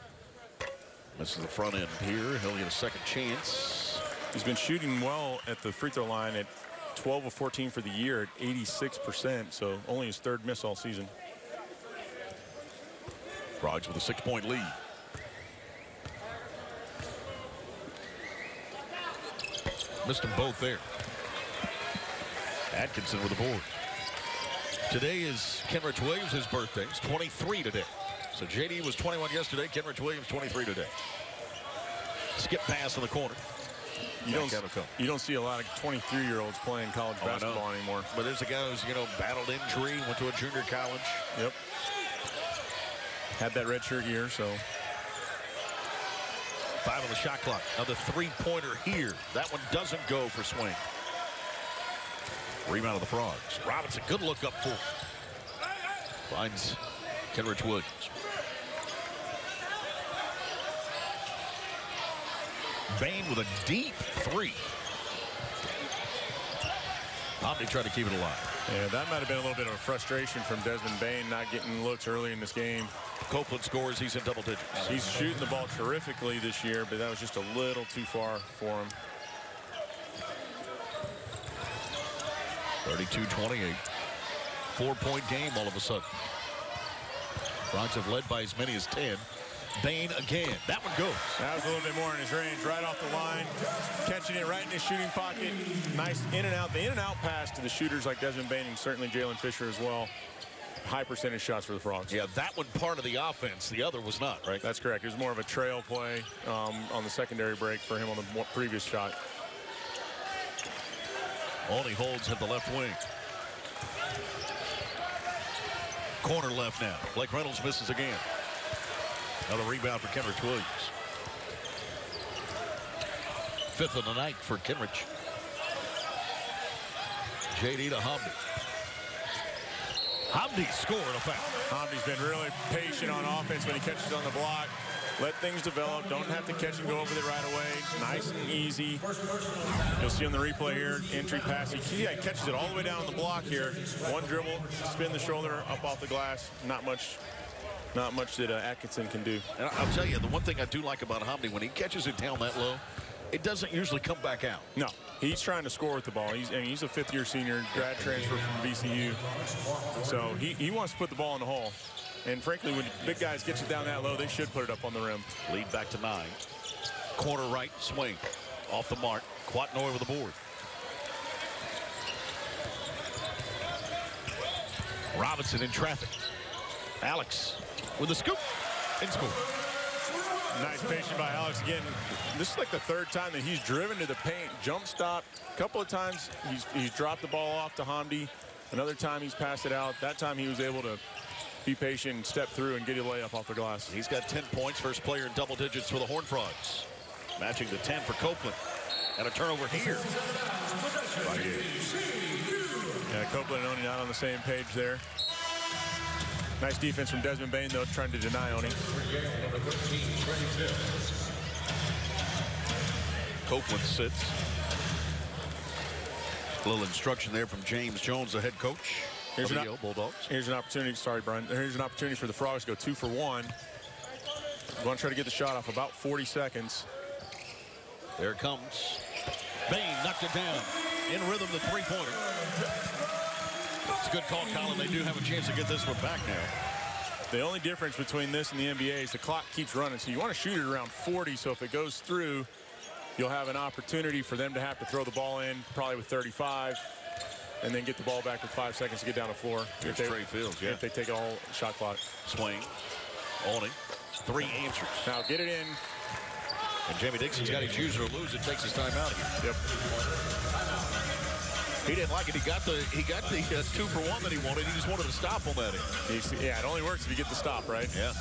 Speaker 1: This is the front end here. He'll get a second chance.
Speaker 2: He's been shooting well at the free throw line at 12 of 14 for the year at 86%, so only his 3rd miss all season.
Speaker 1: Frogs with a 6-point lead. Missed them both there. Atkinson with the board. Today is Kenrich Williams' birthday. It's 23 today. So JD was 21 yesterday. Kenrich Williams 23 today. Skip pass in the corner.
Speaker 2: You don't see a lot of 23-year-olds playing college basketball anymore.
Speaker 1: But there's a guy who's, you know, battled injury, went to a junior college.
Speaker 2: Yep. Had that redshirt year, so.
Speaker 1: 5 on the shot clock. Now the 3-pointer here. That one doesn't go for Swain. Rebound of the Frogs. Robinson, good look up for. Finds Kenrich Williams. Bain with a deep 3. Omni tried to keep it alive.
Speaker 2: Yeah, that might have been a little bit of a frustration from Desmond Bain not getting looks early in this game.
Speaker 1: Copeland scores. He's in double digits.
Speaker 2: He's shooting the ball terrifically this year, but that was just a little too far for him.
Speaker 1: 32-28. 4-point game all of a sudden. Frogs have led by as many as 10. Bain again. That one goes.
Speaker 2: That was a little bit more in his range. Right off the line. Catching it right in his shooting pocket. Nice in and out. The in and out pass to the shooters like Desmond Bain and certainly Jalen Fisher as well. High percentage shots for the Frogs.
Speaker 1: Yeah, that one part of the offense. The other was not, right?
Speaker 2: That's correct. It was more of a trail play on the secondary break for him on the previous shot.
Speaker 1: Only holds at the left wing. Corner left now. Blake Reynolds misses again. Another rebound for Kenrich Williams. 5th of the night for Kenrich. JD to Hamdi. Hamdi scored a foul.
Speaker 2: Hamdi's been really patient on offense when he catches on the block. Let things develop. Don't have to catch and go over it right away. Nice and easy. You'll see on the replay here, entry pass. He catches it all the way down the block here. One dribble, spin the shoulder, up off the glass. Not much that Atkinson can do.
Speaker 1: And I'll tell you, the one thing I do like about Hamdi, when he catches it down that low, it doesn't usually come back out.
Speaker 2: No, He's trying to score with the ball. He's a fifth-year senior, grad transfer from VCU. So he wants to put the ball in the hole. And frankly, when big guys get you down that low, they should put it up on the rim.
Speaker 1: Lead back to 9. Corner right, swing. Off the mark. Quatnoy with the board. Robinson in traffic. Alex with the scoop. In score.
Speaker 2: Nice patience by Alex again. This is like the third time that he's driven to the paint, jump stop. A couple of times he's dropped the ball off to Hamdi. Another time he's passed it out. That time he was able to be patient and step through and get a layup off the glass.
Speaker 1: He's got 10 points, first player in double digits for the Horned Frogs. Matching the 10 for Copeland. And a turnover here. Right here.
Speaker 2: Yeah, Copeland and Oni not on the same page there. Nice defense from Desmond Bain, though, trying to deny Oni.
Speaker 1: Copeland sits. A little instruction there from James Jones, the head coach of the Yale Bulldogs.
Speaker 2: Here's an opportunity. Sorry, Brian. Here's an opportunity for the Frogs to go 2 for 1. We want to try to get the shot off about 40 seconds.
Speaker 1: There it comes. Bain knocked it down. In rhythm, the three-pointer. It's a good call, Colin. They do have a chance to get this one back now.
Speaker 2: The only difference between this and the NBA is the clock keeps running. So you want to shoot it around 40. So if it goes through, you'll have an opportunity for them to have to throw the ball in, probably with 35, and then get the ball back with 5 seconds to get down the floor.
Speaker 1: Here's Trey Fields, yeah.
Speaker 2: If they take a whole shot clock.
Speaker 1: Swing. Oni. 3 answers.
Speaker 2: Now get it in.
Speaker 1: And Jamie Dixon's got his use or lose. It takes his time out of here.
Speaker 2: Yep.
Speaker 1: He didn't like it. He got the 2 for 1 that he wanted. He just wanted to stop on that end.
Speaker 2: Yeah, it only works if you get the stop, right?
Speaker 1: Yeah.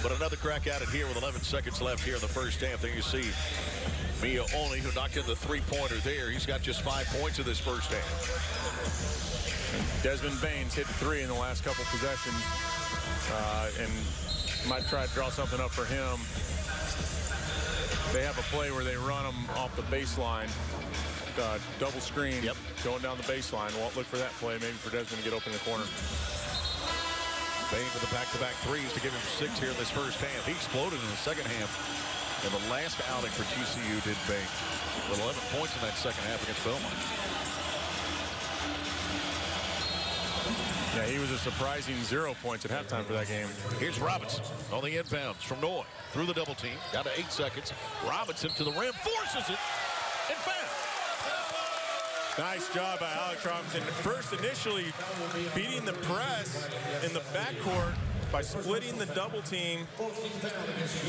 Speaker 1: But another crack at it here with 11 seconds left here in the first half. There you see Mia Oni, who knocked in the three-pointer there. He's got just 5 points in this first half.
Speaker 2: Desmond Bain's hit 3 in the last couple possessions. And might try to draw something up for him. They have a play where they run them off the baseline. Double screen, going down the baseline. Won't look for that play, maybe for Desmond to get open in the corner.
Speaker 1: Bain with the back-to-back threes to give him 6 here in this first half. He exploded in the second half. And the last outing for TCU did Bain. With 11 points in that second half against Belmont.
Speaker 2: Yeah, he was a surprising 0 points at halftime for that game.
Speaker 1: Here's Robinson on the inbounds from Noy. Through the double team, down to 8 seconds. Robinson to the rim, forces it, and foul.
Speaker 2: Nice job by Alex Robinson. First, initially beating the press in the backcourt by splitting the double team,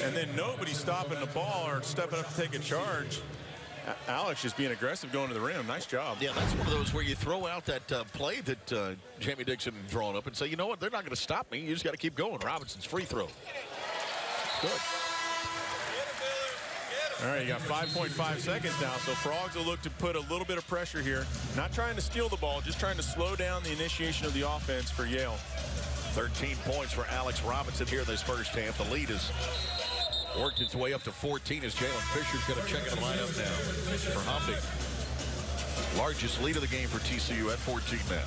Speaker 2: and then nobody stopping the ball or stepping up to take a charge. Alex just being aggressive going to the rim. Nice job.
Speaker 1: Yeah, that's one of those where you throw out that play that Jamie Dixon drawn up and say, you know what, they're not going to stop me. You just got to keep going. Robinson's free throw. Good.
Speaker 2: All right, you got 5.5 seconds now, so Frogs will look to put a little bit of pressure here. Not trying to steal the ball, just trying to slow down the initiation of the offense for Yale.
Speaker 1: 13 points for Alex Robinson here in this first half. The lead has worked its way up to 14 as Jalen Fisher's going to check in the lineup now for Hamdi. Largest lead of the game for TCU at 14 now.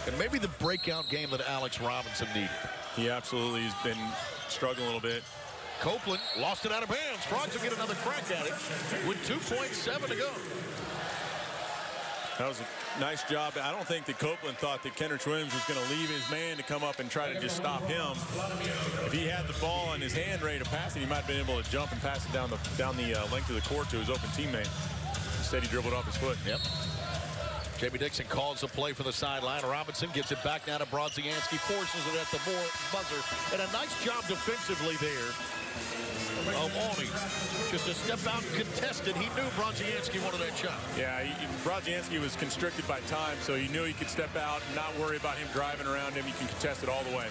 Speaker 1: And maybe the breakout game that Alex Robinson needed.
Speaker 2: He absolutely has been struggling a little bit.
Speaker 1: Copeland lost it out of bounds. Frogs will get another crack at it with 2.7 to go.
Speaker 2: That was a nice job. I don't think that Copeland thought that Kendrick Williams was going to leave his man to come up and try to just stop him. If he had the ball in his hand ready to pass it, he might have been able to jump and pass it down the length of the court to his open teammate. Instead, he dribbled off his foot.
Speaker 1: Yep. Jamie Dixon calls the play for the sideline. Robinson gives it back now to Brodzianski, forces it at the buzzer. And a nice job defensively there of Oni. Just a step out and contested. He knew Brodzianski wanted that shot.
Speaker 2: Yeah, Brodzianski was constricted by time, so he knew he could step out and not worry about him driving around him. He can contest it all the way.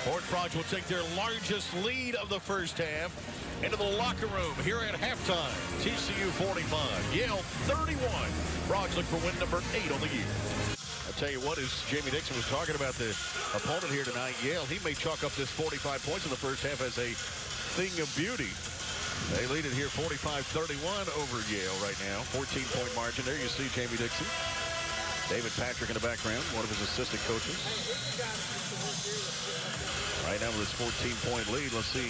Speaker 1: Horned Frogs will take their largest lead of the first half into the locker room here at halftime. TCU 45, Yale 31. Frogs look for win number 8 on the year. I'll tell you what, as Jamie Dixon was talking about the opponent here tonight, Yale, he may chalk up this 45 points in the first half as a thing of beauty. They lead it here 45-31 over Yale right now. 14-point margin. There you see Jamie Dixon. David Patrick in the background, one of his assistant coaches. Right now with this 14-point lead, let's see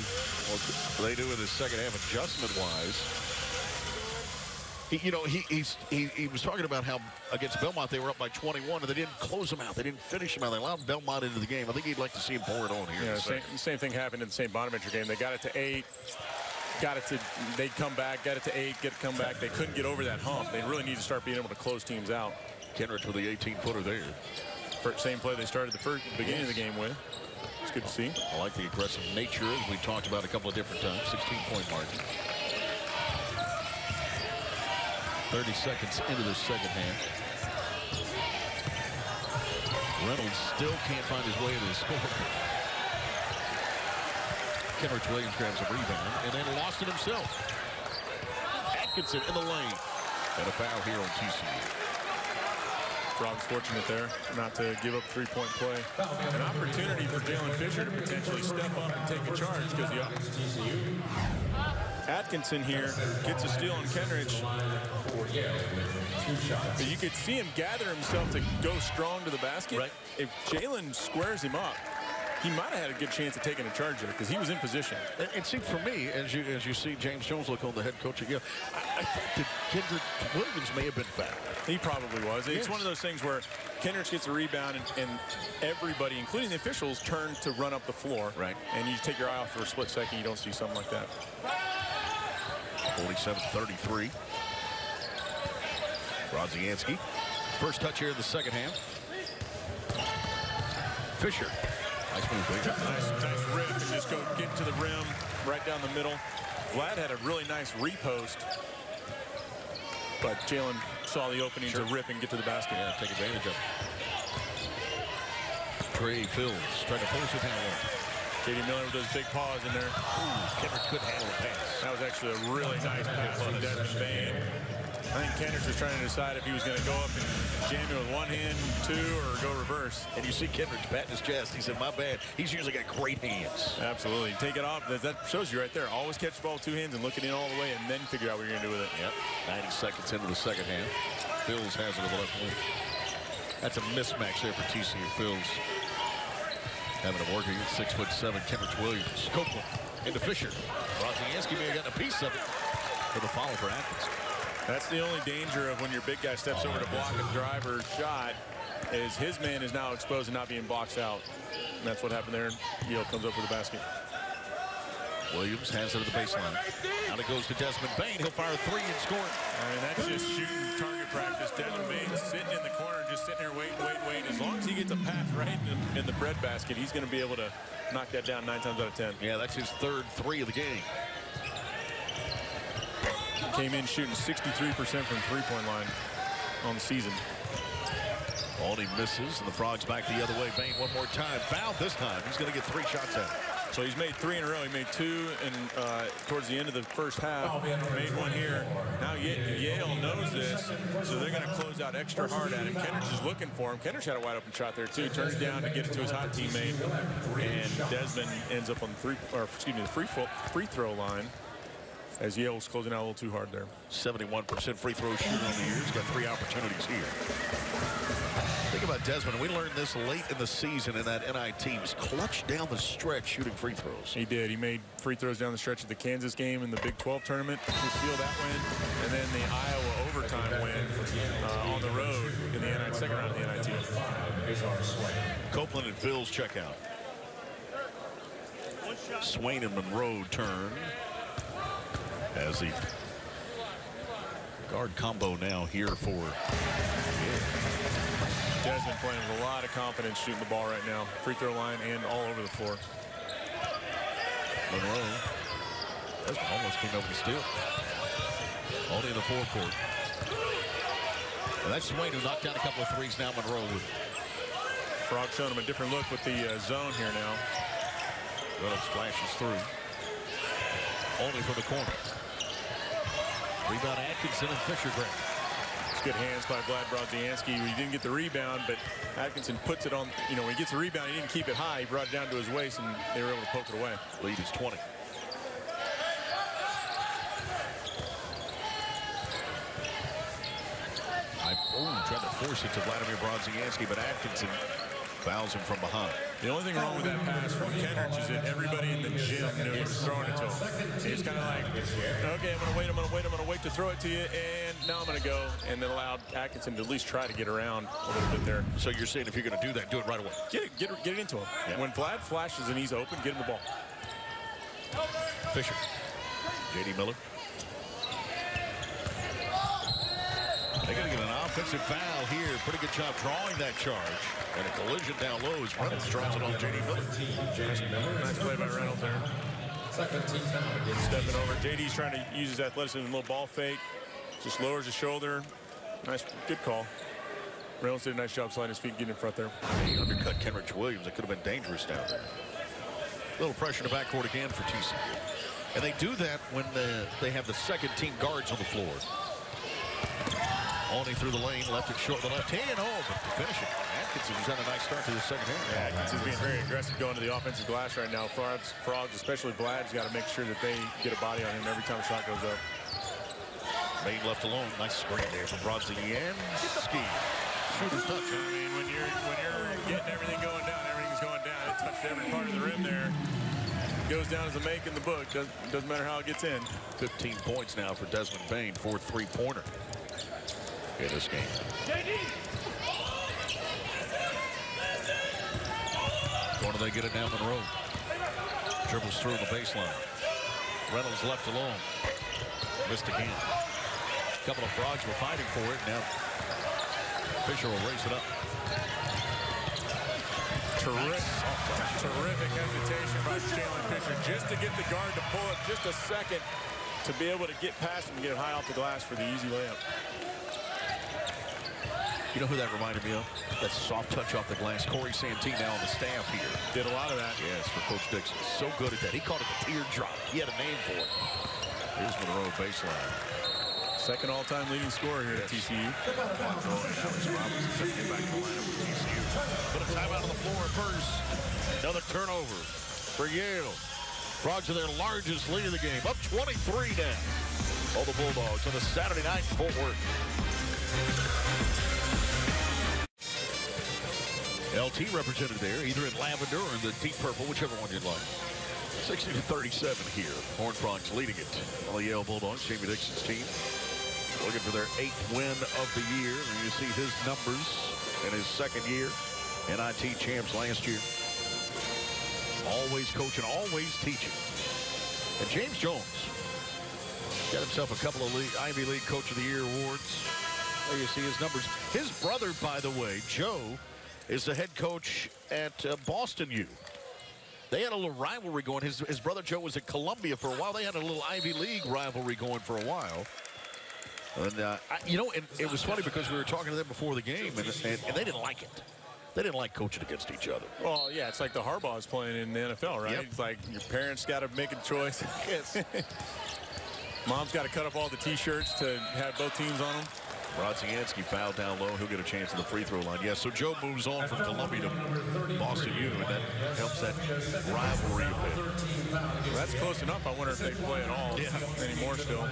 Speaker 1: what they do in the second half adjustment-wise. He was talking about how against Belmont they were up by 21 and they didn't close them out. They didn't finish them out. They allowed Belmont into the game. I think he'd like to see him pour it on here.
Speaker 2: Yeah, same thing happened in the St. Bonaventure game. They got it to 8. They'd come back, got it to 8, come back. They couldn't get over that hump. They really need to start being able to close teams out.
Speaker 1: Kenrich with the 18-footer there.
Speaker 2: Same play they started the beginning of the game with. It's good to see.
Speaker 1: I like the aggressive nature, as we talked about a couple of different times. 16-point margin. 30 seconds into the second half. Reynolds still can't find his way to the score. Kenrich Williams grabs a rebound and then lost it himself. Atkinson in the lane. And a foul here on TCU.
Speaker 2: Frogs fortunate there not to give up three-point play. An opportunity for Jalen Fisher to potentially step up and take a charge because Atkinson here gets a steal on Kenrich. But you could see him gather himself to go strong to the basket. Right. If Jalen squares him up, he might have had a good chance of taking a charge there because he was in position.
Speaker 1: It seemed for me, as you see James Jones look on the head coach again, I thought that Kendrick Williams may have been fouled.
Speaker 2: He probably was. It's one of those things where Kenrich gets a rebound and everybody, including the officials, turn to run up the floor. Right. And you take your eye off for a split second, you don't see something like that.
Speaker 1: 47-33. Brodzianski. First touch here in the second half. Fisher. Nice move,
Speaker 2: nice rip and just go get to the rim right down the middle. Vlad had a really nice repost, but Jalen saw the opening to rip and get to the basket.
Speaker 1: Yeah, take advantage of it. Trey Fields trying to force it down low.
Speaker 2: J.D. Miller with those big paws in there.
Speaker 1: Kenrich couldn't handle the pass.
Speaker 2: That was actually a really nice pass from Desmond Bain. I think Kenrich was trying to decide if he was going to go up and jam it with one hand, two, or go reverse.
Speaker 1: And you see Kenrich patting his chest. He said, my bad. He's usually got great hands.
Speaker 2: Absolutely. Take it off. That shows you right there. Always catch the ball with two hands and look it in all the way and then figure out what you're going to do with it.
Speaker 1: Yep. 90 seconds into the second half. Fields has it with the left wing. That's a mismatch there for TCU. Fields having it working at 6'7", Kenrich Williams. Copeland into Fisher. Brodzianski may have gotten a piece of it for the follow for Atkins.
Speaker 2: That's the only danger of when your big guy steps over to block a driver's shot is his man is now exposed and not being boxed out. And that's what happened there. Yale comes up with the basket.
Speaker 1: Williams has it at the baseline. Now it goes to Desmond Bain. He'll fire a three and score.
Speaker 2: I mean, that's just shooting target practice. Desmond Bain sitting in the corner, just sitting there waiting. As long as he gets a pass right in the bread basket, he's going to be able to knock that down 9 times out of 10.
Speaker 1: Yeah, that's his third three of the game.
Speaker 2: Came in shooting 63% from three-point line on the season.
Speaker 1: Aldie misses, and the Frogs back the other way. Bain one more time. Fouled this time. He's going to get 3 shots at it.
Speaker 2: So he's made 3 in a row. He made 2 towards the end of the first half. Made 1 here. Now Yale knows this, so they're going to close out extra hard at him. Kenrich is looking for him. Kenrich had a wide open shot there too. Turns down to get it to his hot teammate, and Desmond ends up on the free throw line. As Yale was closing out a little too hard there.
Speaker 1: 71% free throw shooter on the year. He's got 3 opportunities here. Think about Desmond. We learned this late in the season in that NIT. He was clutch down the stretch shooting free throws.
Speaker 2: He did. He made free throws down the stretch of the Kansas game in the Big 12 tournament to seal that win. And then the Iowa overtime win on the road in the NIT, second round of the NIT.
Speaker 1: Copeland and Fields check out. Swain and Monroe turn. As the guard combo now here for
Speaker 2: Desmond playing with a lot of confidence shooting the ball right now. Free throw line and all over the floor.
Speaker 1: Monroe. Desmond almost came over the steal. Only in the forecourt. And that's Swain who knocked down a couple of threes. Now Monroe with
Speaker 2: Frog showing him a different look with the zone here now.
Speaker 1: Reynolds flashes through. Only from the corner. Rebound Atkinson and Fisher grab.
Speaker 2: It's good hands by Vlad Brodzianski. He didn't get the rebound, but Atkinson puts it on. You know, when he gets the rebound, he didn't keep it high. He brought it down to his waist, and they were able to poke it away.
Speaker 1: Lead is 20. Tried to force it to Vladimir Brodzianski, but Atkinson Fouls him from behind.
Speaker 2: The only thing wrong with that pass from Kendricks is that everybody in the gym knew he was throwing it to him. He was kind of like, okay, I'm going to wait to throw it to you, and now I'm going to go. And then allowed Atkinson to at least try to get around a little bit there.
Speaker 1: So you're saying if you're going to do that, do it right away.
Speaker 2: Get it into him. Yeah. When Vlad flashes and he's open, get him the ball.
Speaker 1: Fisher. J.D. Miller. They're going to get an offensive foul here. Pretty good job drawing that charge. And a collision down low as Reynolds draws it on J.D. Miller.
Speaker 2: Nice play by Reynolds there. Stepping over. J.D.'s trying to use his athleticism, a little ball fake. Just lowers his shoulder. Nice, good call. Reynolds did a nice job sliding his feet, getting in front there.
Speaker 1: He undercut Kenrich Williams. It could have been dangerous down there. A little pressure in the backcourt again for TCU. And they do that when they have the second team guards on the floor. Only through the lane, left it short, the left hand, but finishing. Atkinson's had a nice start to the second half.
Speaker 2: Yeah, Atkinson's being very aggressive going to the offensive glass right now. Frogs, especially Vlad's got to make sure that they get a body on him every time a shot goes up.
Speaker 1: Maine left alone. Nice screen there from Bronzianski. Shooter's touch.
Speaker 2: I mean, when you're getting everything going down, everything's going down. It touched every part of the rim there. Goes down as a make in the book. Doesn't matter how it gets in.
Speaker 1: 15 points now for Desmond Bain for three-pointer in this game. Going to get it down Monroe. Dribbles through the baseline. Reynolds left alone. Missed again. A couple of Frogs were fighting for it. Now Fisher will raise it up.
Speaker 2: Terrific hesitation by Jalen Fisher just to get the guard to pull up just a second to be able to get past him and get it high off the glass for the easy layup.
Speaker 1: You know who that reminded me of? That soft touch off the glass. Corey Santee now on the staff here.
Speaker 2: Did a lot of that.
Speaker 1: Yes, for Coach Dixon. So good at that. He called it the teardrop. He had a name for it. Here's Monroe baseline.
Speaker 2: Second all-time leading scorer here at TCU.
Speaker 1: Alex Robinson get back to the lineup with TCU. Put a timeout on the floor at first. Another turnover for Yale. Frogs are their largest lead of the game. Up 23 now. All the Bulldogs on a Saturday night in Fort Worth. LT represented there, either in lavender or in the deep purple, whichever one you'd like. 60-37 here. Horned Frogs leading it on the Yale Bulldogs. Jamie Dixon's team looking for their 8th win of the year. And you see his numbers in his second year. NIT champs last year. Always coaching, always teaching. And James Jones got himself a couple of Ivy League Coach of the Year awards. There you see his numbers. His brother, by the way, Joe, is the head coach at Boston U. They had a little rivalry going. His brother Joe was at Columbia for a while. They had a little Ivy League rivalry going for a while. And, you know, it was funny because we were talking to them before the game, and they didn't like it. They didn't like coaching against each other.
Speaker 2: Well, yeah, it's like the Harbaughs playing in the NFL, right?
Speaker 1: Yep.
Speaker 2: It's like your parents got to make a choice.
Speaker 1: Yes.
Speaker 2: Mom's got to cut up all the T-shirts to have both teams on them.
Speaker 1: Bronzianski fouled down low. He'll get a chance at the free throw line. Yeah, so Joe moves on from Columbia to Boston U, and that helps that rivalry a bit.
Speaker 2: Well, that's close enough. I wonder if they play at all anymore still.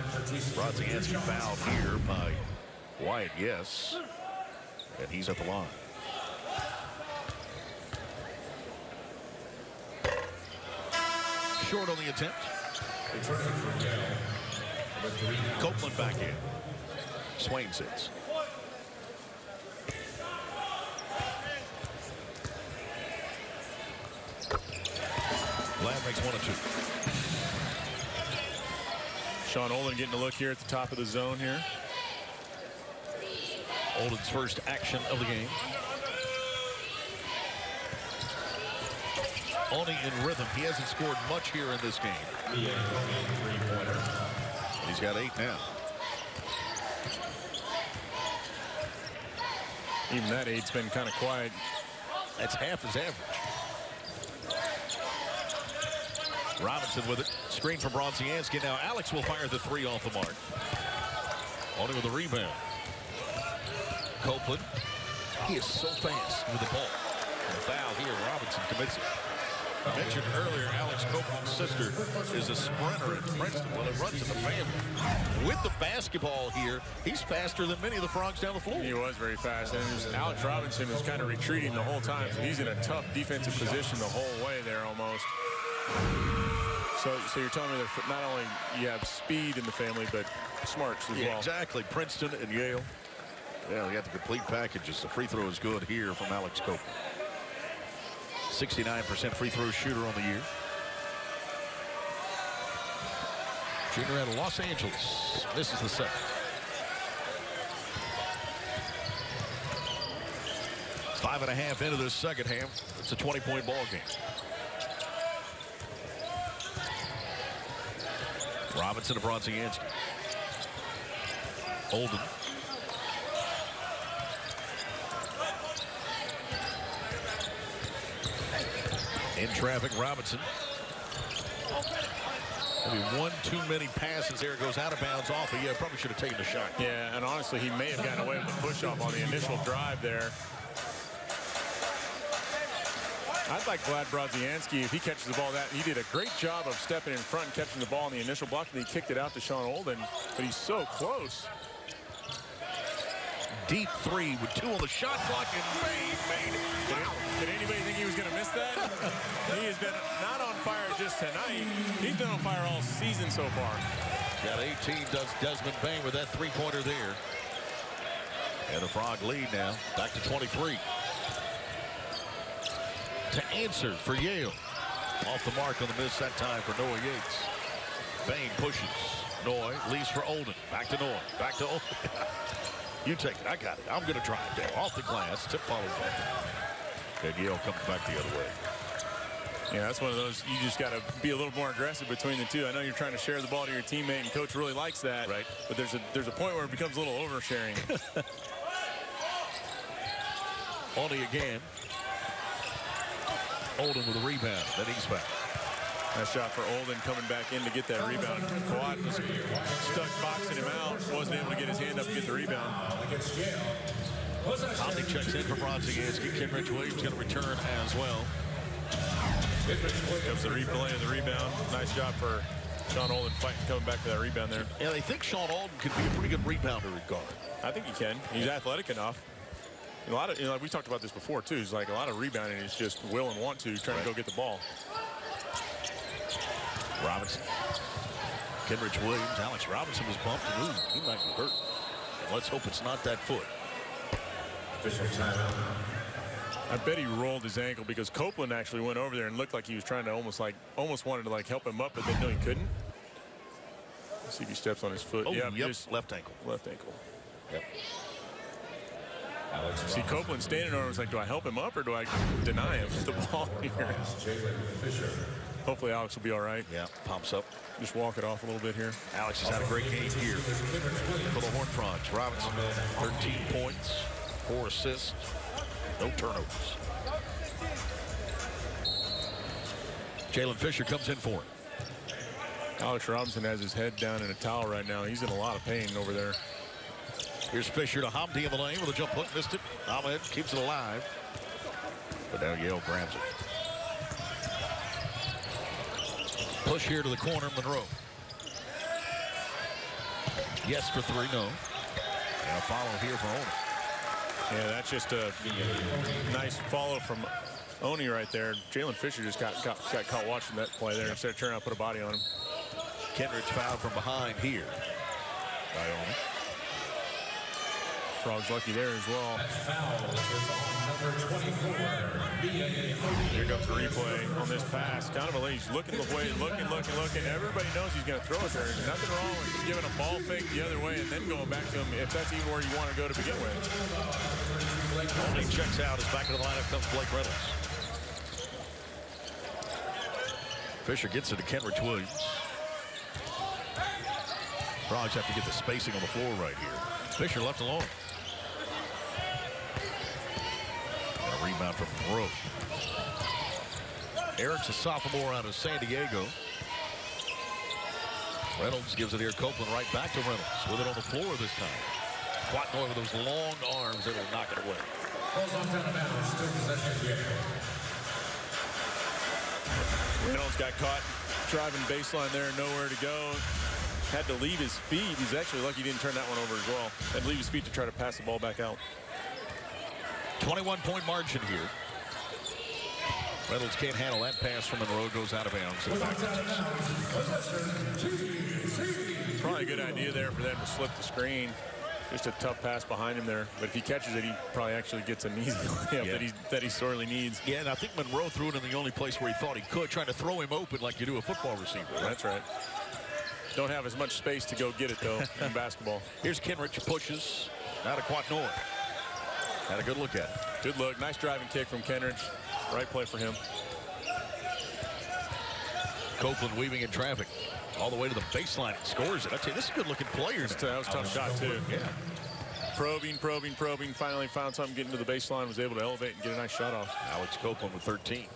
Speaker 1: Bronzianski fouled here by Wyatt, yes. And he's at the line. Short on the attempt. Copeland back in. Swain sits. Ladd makes 1 of 2.
Speaker 2: Sean Olin getting a look here at the top of the zone here.
Speaker 1: Olin's first action of the game. Only in rhythm. He hasn't scored much here in this game. He's got 8 now.
Speaker 2: Even that 8's been kind of quiet.
Speaker 1: That's half his average. Robinson with it. Screen from Bronzianski. Now Alex will fire the 3 off the mark. Only with a rebound. Copeland. He is so fast with the ball. And a foul here. Robinson commits it. I mentioned earlier, Alex Copeland's sister is a sprinter at Princeton. Well, it runs in the family. With the basketball here, he's faster than many of the frogs down the floor.
Speaker 2: He was very fast. And Alex Robinson was kind of retreating the whole time, so he's in a tough defensive position the whole way there almost. So you're telling me that not only you have speed in the family, but smarts as well.
Speaker 1: Exactly. Princeton and Yale. Yeah, we got the complete packages. The free throw is good here from Alex Copeland. 69% free throw shooter on the year. Junior out of Los Angeles. This is the second. 5.5 into this second half. It's a 20-point ball game. Robinson to Bronzianski. Olden. In traffic, Robinson. Maybe one too many passes there. Goes out of bounds off. Yeah, probably should have taken the shot.
Speaker 2: Yeah, and honestly, he may have gotten away with the push-off on the initial drive there. I'd like Vlad Bronzianski, if he catches the ball, he did a great job of stepping in front and catching the ball in the initial block, and he kicked it out to Sean Olden, but he's so close.
Speaker 1: Deep three with 2 on the shot clock, and made it.
Speaker 2: Did anybody think he was going to miss that? He has been not on fire just tonight. He's been on fire all season so far.
Speaker 1: Got 18, does Desmond Bain with that three-pointer there. And the Frog lead now, back to 23. To answer for Yale. Off the mark on the miss that time for Noah Yates. Bain pushes. Noy leaves for Olden. Back to Noy. Back to Olden. You take it. I got it. I'm going to drive down. Off the glass. Tip follows up. And Yale comes back the other way.
Speaker 2: Yeah, that's one of those, you just got to be a little more aggressive between the two. I know you're trying to share the ball to your teammate, and coach really likes that.
Speaker 1: Right.
Speaker 2: But there's a point where it becomes a little oversharing.
Speaker 1: Only again. Olden with a rebound. Then he's back.
Speaker 2: Nice shot for Olden coming back in to get that rebound. Kawhi was stuck boxing him out. Wasn't able to get his hand up and get the rebound.
Speaker 1: Conley checks in for Bronzianski. Kenrich Williams going to return as well.
Speaker 2: Comes the replay of the rebound. Nice job for Sean Olden fighting, coming back to that rebound there.
Speaker 1: Yeah, they think Sean Olden could be a pretty good rebounder at guard.
Speaker 2: I think he can. He's athletic enough. A lot of, like we talked about this before too. It's like a lot of rebounding is just will and want to, trying to go get the ball.
Speaker 1: Robinson. Kenrich Williams. Alex Robinson was bumped and ooh, he might be hurt. And let's hope it's not that foot.
Speaker 2: I bet he rolled his ankle because Copeland actually went over there and looked like he was trying to almost wanted to help him up, but then no, he couldn't. Let's see if he steps on his foot.
Speaker 1: Oh,
Speaker 2: yeah,
Speaker 1: yep,
Speaker 2: just
Speaker 1: left ankle.
Speaker 2: Left ankle.
Speaker 1: Yep.
Speaker 2: See Copeland standing there and was like, do I help him up or do I deny him the ball here? Hopefully Alex will be all right.
Speaker 1: Yeah, pumps up.
Speaker 2: Just walk it off a little bit here.
Speaker 1: Alex has had a great game here for the Horned Frogs. Robinson, 13 points, 4 assists, no turnovers. Jalen Fisher comes in for him.
Speaker 2: Alex Robinson has his head down in a towel right now. He's in a lot of pain over there.
Speaker 1: Here's Fisher to Hamdi in the lane with a jump hook. Missed it. Ahmed keeps it alive. But now Yale grabs it. Push here to the corner, Monroe. Yes for 3, no. And a follow here for Oni.
Speaker 2: Yeah, that's just a nice follow from Oni right there. Jalen Fisher just got caught watching that play there instead of turning out, put a body on him.
Speaker 1: Kenrich fouled from behind here by Oni.
Speaker 2: Frogs lucky there as well. Here comes the replay on this pass. Kind of a he's looking the way, looking. Everybody knows he's going to throw it there. There's nothing wrong with giving a ball fake the other way and then going back to him if that's even where you want to go to begin with.
Speaker 1: Only checks out as back in the lineup comes Blake Reynolds. Fisher gets it to Kenrich Williams. Frogs have to get the spacing on the floor right here. Fisher left alone. And a rebound from Monroe. Eric's a sophomore out of San Diego. Reynolds gives it here. Copeland right back to Reynolds with it on the floor this time. Quatnoy with those long arms that'll knock it away.
Speaker 2: Reynolds got caught driving baseline there, nowhere to go. Had to leave his feet. He's actually lucky he didn't turn that one over as well. Had to leave his feet to try to pass the ball back out.
Speaker 1: 21-point margin here. Reynolds can't handle that pass from Monroe, goes out of bounds.
Speaker 2: Probably a good idea there for them to slip the screen. Just a tough pass behind him there. But if he catches it, he probably actually gets an easy layup that he sorely needs.
Speaker 1: Yeah, and I think Monroe threw it in the only place where he thought he could, trying to throw him open like you do a football receiver. Right?
Speaker 2: That's right. Don't have as much space to go get it, though, in basketball.
Speaker 1: Here's Kenrich, pushes. Now to Quatnoy. Had a good look at it.
Speaker 2: Good look. Nice driving kick from Kenrich. Right play for him.
Speaker 1: Copeland weaving in traffic. All the way to the baseline and scores it. I tell you, this is a good-looking player.
Speaker 2: That was a tough shot, too.
Speaker 1: Yeah.
Speaker 2: Probing. Finally found something getting to the baseline. Was able to elevate and get a nice shot off.
Speaker 1: Alex Copeland with 13.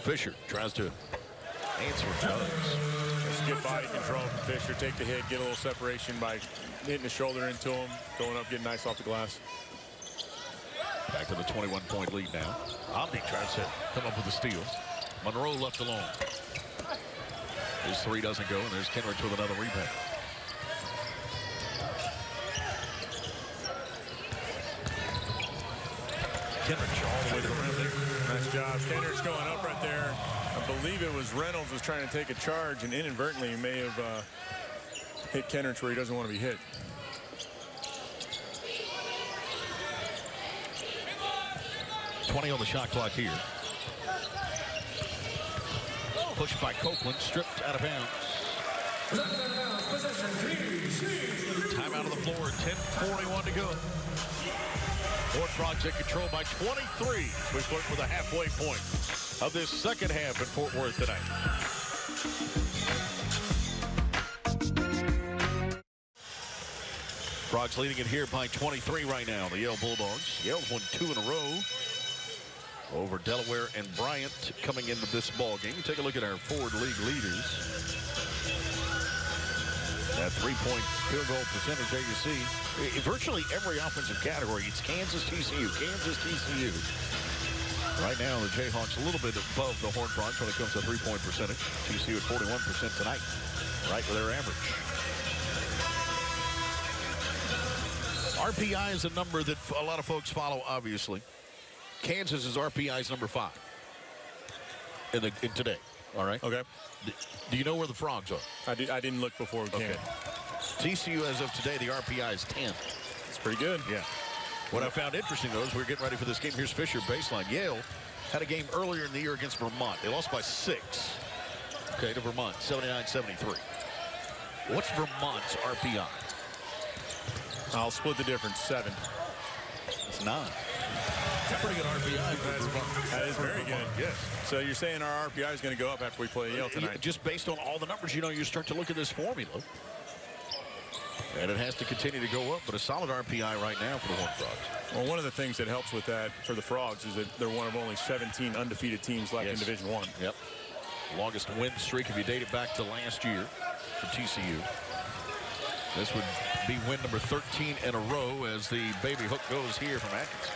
Speaker 1: Fisher tries to answer it.
Speaker 2: That's good body control from Fisher. Take the hit, get a little separation by hitting the shoulder into him. Going up, getting nice off the glass.
Speaker 1: Back to the 21-point lead now. Omni tries to come up with a steal. Monroe left alone. His three doesn't go, and there's Kenrich with another rebound. Kenrich all the way to the rim there.
Speaker 2: Nice job. Kenrich going up right there. I believe it was Reynolds was trying to take a charge, and inadvertently he may have hit Kenrich where he doesn't want to be hit.
Speaker 1: $20 on the shot clock here. Pushed by Copeland, stripped out of bounds. Time out of the floor, 10:41 to go. Fort Frogs in control by 23. We flirt with a halfway point of this second half in Fort Worth tonight. Frogs leading it here by 23 right now. The Yale Bulldogs. Yale's won 2 in a row over Delaware and Bryant coming into this ball game. Take a look at our Ford League leaders. That three-point field goal percentage there you see. Virtually every offensive category, it's Kansas, TCU, Kansas, TCU. Right now, the Jayhawks a little bit above the Horned Frogs when it comes to three-point percentage. TCU at 41% tonight, right with their average. RPI is a number that a lot of folks follow, obviously. Kansas is RPI's number 5 in today. All right.
Speaker 2: Okay.
Speaker 1: Do you know where the Frogs are?
Speaker 2: I didn't look before we came.
Speaker 1: TCU as of today, the RPI is 10.
Speaker 2: It's pretty good.
Speaker 1: Yeah. What I found interesting though is we're getting ready for this game. Here's Fisher baseline. Yale had a game earlier in the year against Vermont. They lost by 6. Okay, to Vermont, 79-73. What's Vermont's RPI?
Speaker 2: I'll split the difference. 7.
Speaker 1: It's 9. That's pretty good RPI.
Speaker 2: That is very good.
Speaker 1: Yes.
Speaker 2: So you're saying our RPI is going to go up after we play Yale tonight?
Speaker 1: Just based on all the numbers, you know, you start to look at this formula. And it has to continue to go up, but a solid RPI right now for the Horned Frogs.
Speaker 2: Well, one of the things that helps with that for the Frogs is that they're one of only 17 undefeated teams left in Division I.
Speaker 1: Yep. Longest win streak if you date it back to last year for TCU. This would be win number 13 in a row as the baby hook goes here from Atkins.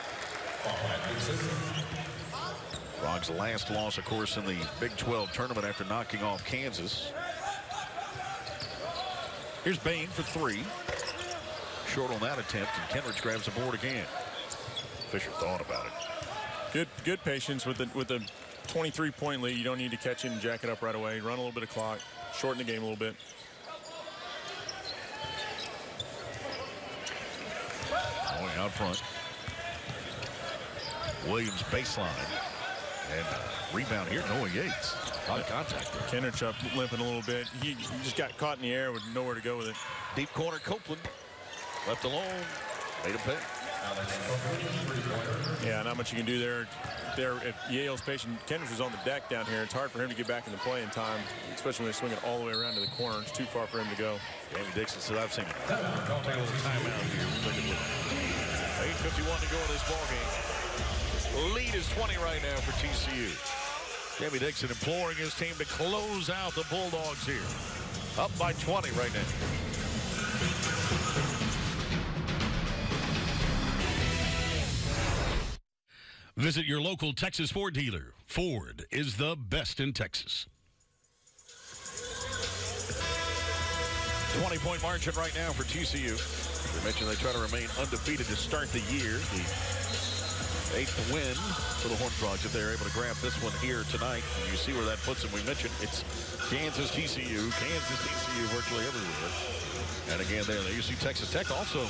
Speaker 1: Frogs' last loss, of course, in the Big 12 tournament after knocking off Kansas. Here's Bain for 3. Short on that attempt, and Kenrich grabs the board again. Fisher thought about it.
Speaker 2: Good patience with the 23-point lead. You don't need to catch it and jack it up right away. Run a little bit of clock, shorten the game a little bit.
Speaker 1: Going out front. Williams baseline. And rebound here, Noah Yates. On contact there.
Speaker 2: Kenrich up limping a little bit. He just got caught in the air with nowhere to go with it.
Speaker 1: Deep corner, Copeland. Left alone. Made a pay.
Speaker 2: Yeah, not much you can do there. If Yale's patient, Kenrich was on the deck down here. It's hard for him to get back in the play in time, especially when they're swinging all the way around to the corner. It's too far for him to go.
Speaker 1: Jamie Dixon said, I've seen it. Take a little timeout here. 8:51 to go in this ball game. Lead is 20 right now for TCU. Jamie Dixon imploring his team to close out the Bulldogs here. Up by 20 right now.
Speaker 10: Visit your local Texas Ford dealer. Ford is the best in Texas.
Speaker 1: 20-point margin right now for TCU. We mentioned they try to remain undefeated to start the year. The 8th win for the Horned Frogs if they're able to grab this one here tonight. And you see where that puts them. We mentioned it's Kansas, TCU, virtually everywhere. And again, there you see Texas Tech also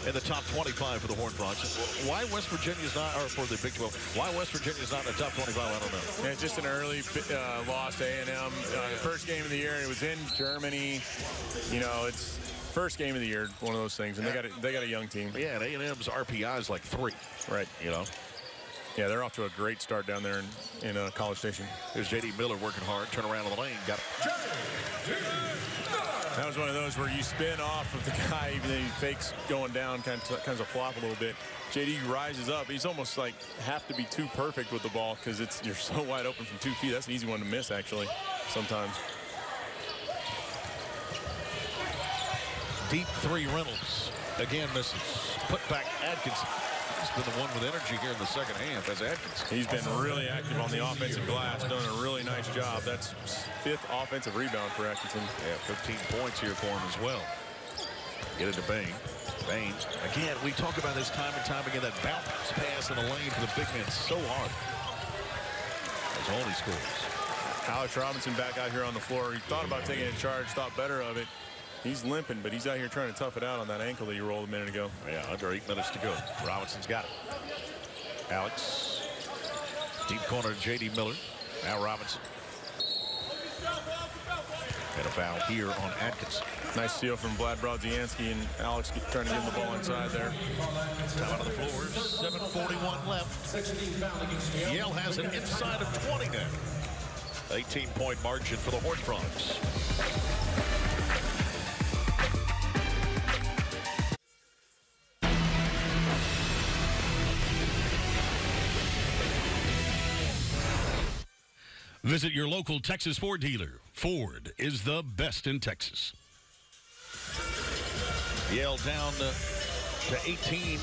Speaker 1: in the top 25 for the Horned Frogs. Why West Virginia's not, or for the Big 12, why West Virginia's not in the top 25, I don't know.
Speaker 2: Yeah, just an early loss to A&M. First game of the year, and it was in Germany. You know, it's first game of the year, one of those things, and they got a young team.
Speaker 1: Yeah, and A&M's RPI is like 3.
Speaker 2: Right.
Speaker 1: You know.
Speaker 2: Yeah, they're off to a great start down there in College Station.
Speaker 1: Here's J.D. Miller working hard, turn around in the lane, got it.
Speaker 2: That was one of those where you spin off of the guy, even though he fakes going down, kind of flop a little bit. J.D. rises up. He's almost like have to be too perfect with the ball because you're so wide open from 2 feet. That's an easy one to miss, actually, sometimes.
Speaker 1: Deep 3, Reynolds. Again, misses. Put back Atkinson. He's been the one with energy here in the second half as Atkinson.
Speaker 2: He's been really active on the offensive glass, done a really nice job. That's 5th offensive rebound for Atkinson.
Speaker 1: Yeah, 15 points here for him as well. Get it to Bain. Bain. Again, we talk about this time and time again, that bounce pass in the lane for the big man so hard. As only scores.
Speaker 2: Alex Robinson back out here on the floor. He thought about taking a charge, thought better of it. He's limping, but he's out here trying to tough it out on that ankle that you rolled a minute ago.
Speaker 1: Yeah, under 8 minutes to go. Robinson's got it. Alex. Deep corner to J.D. Miller. Now Robinson. And a foul here on Atkinson.
Speaker 2: Nice steal from Vlad Brodzianski, and Alex trying to get him the ball inside there.
Speaker 1: Time out of the floor. 7:41 left. Yale has an inside of 20 now. 18-point margin for the Horned Frogs.
Speaker 10: Visit your local Texas Ford dealer. Ford is the best in Texas.
Speaker 1: Yale down to 18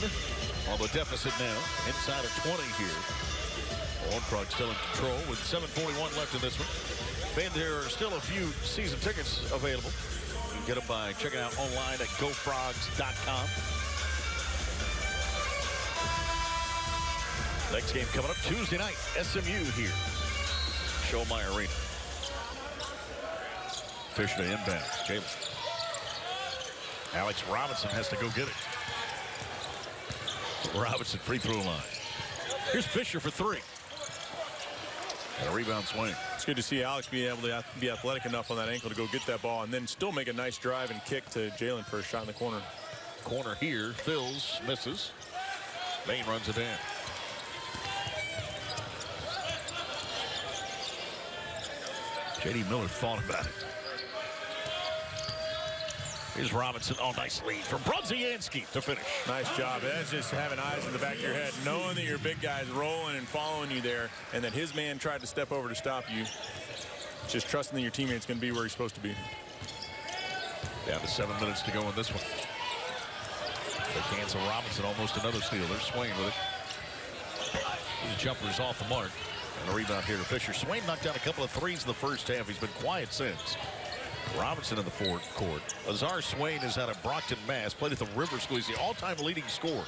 Speaker 1: on the deficit now. Inside of 20 here. Horned Frogs still in control with 7:41 left in this one. And there are still a few season tickets available. You can get them by checking out online at gofrogs.com. Next game coming up Tuesday night. SMU here. Showmeyer Arena. Fisher to inbound. Jalen. Alex Robinson has to go get it. Robinson free throw line. Here's Fisher for 3. And a rebound swing.
Speaker 2: It's good to see Alex being able to be athletic enough on that ankle to go get that ball and then still make a nice drive and kick to Jalen for a shot in the corner.
Speaker 1: Corner here. Fills, misses. Bain runs it in. J.D. Miller thought about it. Here's Robinson. Oh, nice lead from Brodzianski to finish.
Speaker 2: Nice job. That's just having eyes in the back of your head, knowing that your big guy's rolling and following you there, and that his man tried to step over to stop you. Just trusting that your teammate's going to be where he's supposed to be.
Speaker 1: Down to 7 minutes to go in this one. They cancel Robinson. Almost another steal. They're swinging with it. The jumper is off the mark. And a rebound here to Fisher. Swain knocked down a couple of threes in the first half. He's been quiet since. Robinson in the forward court. Azar Swain is out of Brockton, Mass. Played at the River School. He's the all-time leading scorer.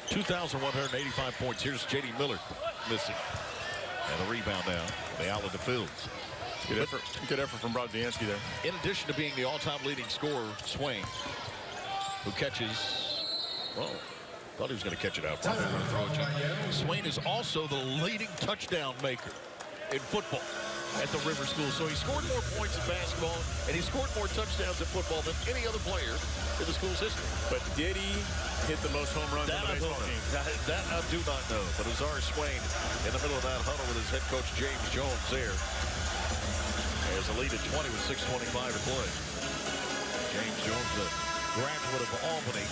Speaker 1: 2,185 points. Here's J.D. Miller missing. And a rebound now. The outlet to Fields.
Speaker 2: Good effort from Brodzianski there.
Speaker 1: In addition to being the all-time leading scorer, Swain, who catches, well, thought he was going to catch it out. Probably going to throw it to him. Swain is also the leading touchdown maker in football at the River School. So he scored more points in basketball, and he scored more touchdowns in football than any other player in the school's history.
Speaker 2: But did he hit the most home runs on the baseball team?
Speaker 1: That I do not know. But Azar Swain in the middle of that huddle with his head coach James Jones there. Has a lead at 20 with 6:25 to play. James Jones, a graduate of Albany.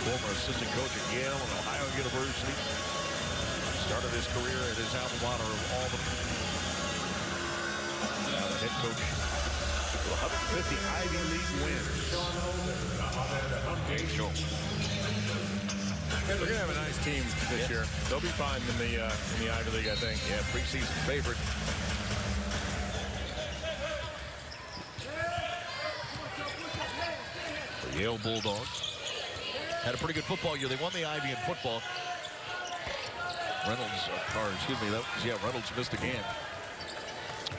Speaker 1: Former assistant coach at Yale and Ohio University. Started his career at his alma mater of Albany. Now the head coach with 150 Ivy League wins. James Jones.
Speaker 2: They're going to have a nice team this year. They'll be fine in the Ivy League, I think.
Speaker 1: Yeah, preseason favorite. The Yale Bulldogs had a pretty good football year. They won the Ivy in football. Reynolds missed again.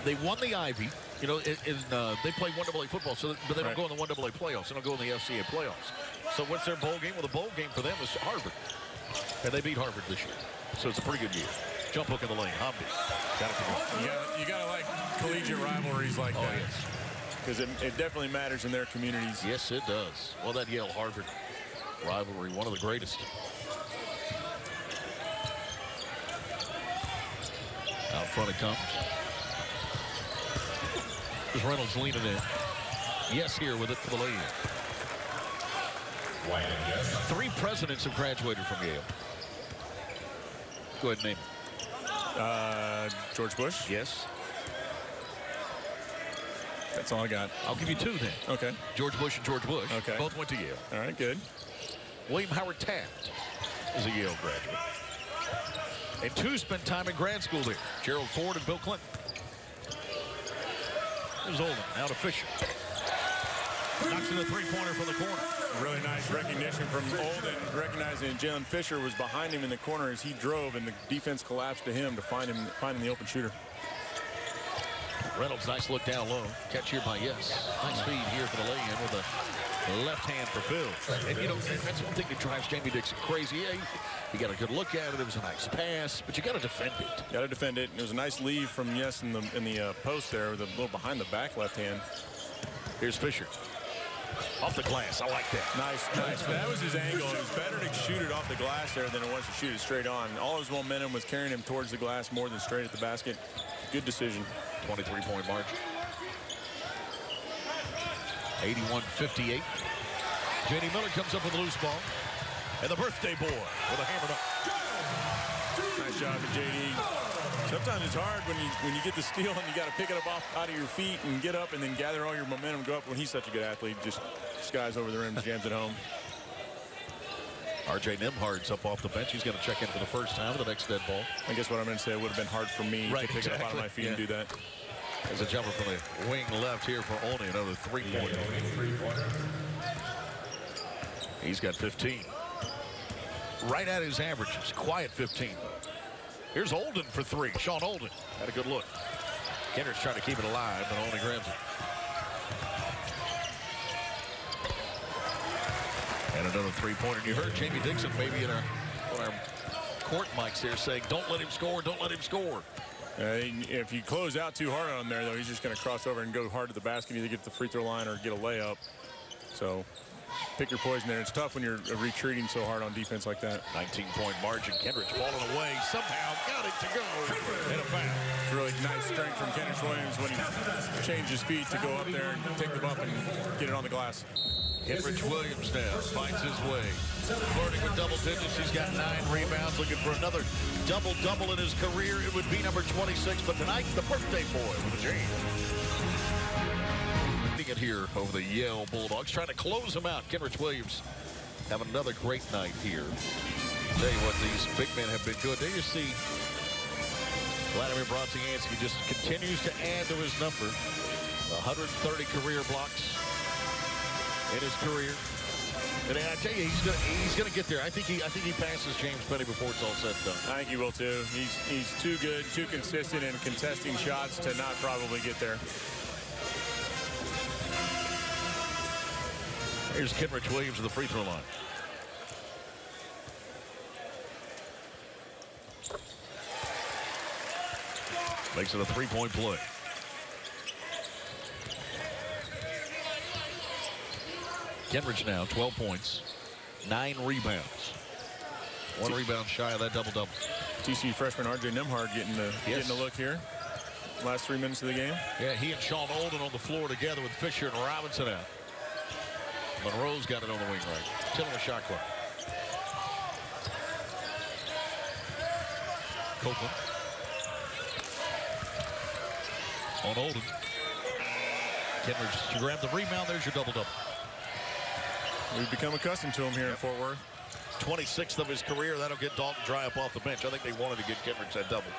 Speaker 1: They won the Ivy. You know, they play 1AA football, but they don't go in the 1AA playoffs. They don't go in the FCA playoffs. So what's their bowl game? Well, the bowl game for them is Harvard. And they beat Harvard this year. So it's a pretty good year. Jump hook in the lane. Hamdi.
Speaker 2: You got to like collegiate rivalries like that.
Speaker 1: Yes.
Speaker 2: Because it definitely matters in their communities.
Speaker 1: Yes, it does. Well, that Yale-Harvard rivalry, one of the greatest. Out front it comes. There's Reynolds leaning in. Yes here with it for the lead. 3 presidents have graduated from Yale. Go ahead and name it.
Speaker 2: George Bush.
Speaker 1: Yes.
Speaker 2: That's all I got.
Speaker 1: I'll give you 2 then.
Speaker 2: Okay.
Speaker 1: George Bush and George Bush.
Speaker 2: Okay.
Speaker 1: Both went to Yale.
Speaker 2: All right, good.
Speaker 1: William Howard Taft is a Yale graduate. And 2 spent time in grad school there. Gerald Ford and Bill Clinton. There's Olden, now to Fisher. Knocks in the 3-pointer from the corner.
Speaker 2: Really nice recognition from Olden, recognizing Jalen Fisher was behind him in the corner as he drove, and the defense collapsed to him to find him the open shooter.
Speaker 1: Reynolds, nice look down low. Catch here by Yes. Nice feed here for the lay-in with a left hand for Phil. And, you know, that's one thing that drives Jamie Dixon crazy. Yeah, he got a good look at it. It was a nice pass, but you got to defend it.
Speaker 2: Got to defend it. It was a nice leave from Yes in the post there with a little behind the back left hand.
Speaker 1: Here's Fisher. Off the glass. I like that.
Speaker 2: Nice. That was his angle. It was better to shoot it off the glass there than it was to shoot it straight on. All his momentum was carrying him towards the glass more than straight at the basket. Good decision.
Speaker 1: 23-point margin. 81-58. J.D. Miller comes up with a loose ball. And the birthday boy with a hammered up.
Speaker 2: Nice job to J.D. Sometimes it's hard when you get the steal and you got to pick it up out of your feet and get up and then gather all your momentum, go up. When he's such a good athlete, just skies over the rim, jams it home.
Speaker 1: R.J. Nembhard's up off the bench. He's going to check in for the first time with the next dead ball.
Speaker 2: I guess what I'm going to say, it would have been hard for me to pick it up out of my feet and do that.
Speaker 1: There's a jumper from the wing left here for only another 3-pointer. He's got 15. Right at his average. It's quiet 15. Here's Olden for 3. Sean Olden had a good look. Kendrick's trying to keep it alive, but only grabs it. And another 3-pointer. You heard Jamie Dixon maybe on our court mics here saying, don't let him score, don't let him score.
Speaker 2: If you close out too hard on there, though, he's just going to cross over and go hard to the basket, either get to the free throw line or get a layup. So pick your poison there. It's tough when you're retreating so hard on defense like that.
Speaker 1: 19-point margin. Kendrick falling away. Somehow got it to go. And a foul.
Speaker 2: Really nice strength from Kendrick Williams when he changed his feet to go up there and take the bump and get it on the glass.
Speaker 1: Kendrick Williams now finds his way. Flirting with double digits. He's got 9 rebounds. Looking for another double-double in his career. It would be number 26. But tonight, the birthday boy with a J. It here over the Yale Bulldogs, trying to close them out. Kendrick Williams having another great night here. Tell you what, these big men have been good. There you see Vladimir Bronziansky just continues to add to his number. 130 career blocks in his career. And I tell you, he's gonna get there. I think he passes James Benny before it's all said and done.
Speaker 2: I think he will too. He's too good, too consistent in contesting shots to not probably get there.
Speaker 1: Here's Kendrick Williams at the free throw line. Makes it a 3-point play. Kendrick now 12 points, 9 rebounds. 1 rebound shy of that double-double.
Speaker 2: TCU freshman R.J. Nembhard getting a look here. Last 3 minutes of the game.
Speaker 1: Yeah, he and Sean Olden on the floor together with Fisher and Robinson out. Monroe's got it on the wing right. Still in the shot clock. Copeland. On Olden. Kendrick, you grab the rebound. There's your double-double.
Speaker 2: We've become accustomed to him here in Fort Worth.
Speaker 1: 26th of his career. That'll get Dalton Dry up off the bench. I think they wanted to get Kenrich that double.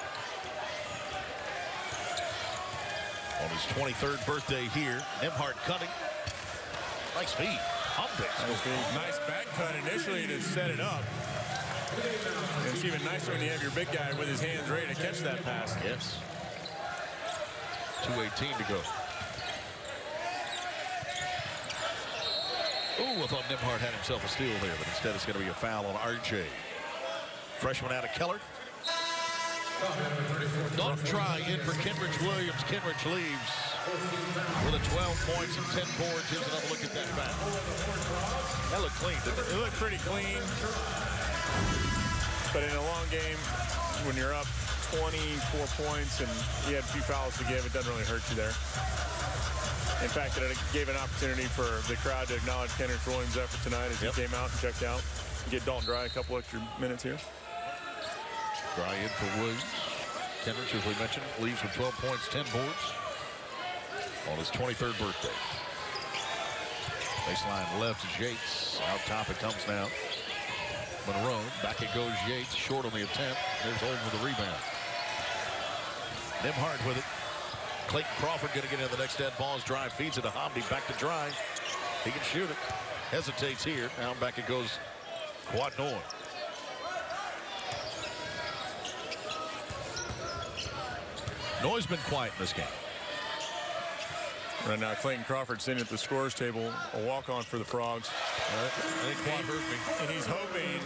Speaker 1: On his 23rd birthday here, Nembhard cutting. Nice feed.
Speaker 2: Nice back cut initially to set it up. And it's even nicer when you have your big guy with his hands ready to catch that pass.
Speaker 1: Yes. 2:18 to go. Ooh, I thought Nembhard had himself a steal there, but instead it's going to be a foul on RJ. Freshman out of Keller. Dalton Dry in for Kenrich Williams. Kenrich leaves with a 12 points and 10 boards. Here's another look at that foul. That looked clean, didn't it?
Speaker 2: It looked pretty clean. But in a long game, when you're up 24 points and you had a few fouls to give, it doesn't really hurt you there. In fact, it gave an opportunity for the crowd to acknowledge Kenrich Williams' effort tonight as he came out and checked out. Get Dalton Dry a couple extra minutes here.
Speaker 1: Dry in for Williams. Kenrich, as we mentioned, leaves with 12 points, 10 boards on his 23rd birthday. Baseline left is Yates. Out top it comes now. Monroe. Back it goes Yates. Short on the attempt. There's Old with the rebound. Nembhard with it. Clayton Crawford going to get in the next dead ball as Dry feeds it to Hamdi. Back to Dry. He can shoot it. Hesitates here. Now back it goes Quad Noy. Noy's been quiet in this game.
Speaker 2: Right now, Clayton Crawford sitting at the scorers table, a walk-on for the Frogs. And he's hoping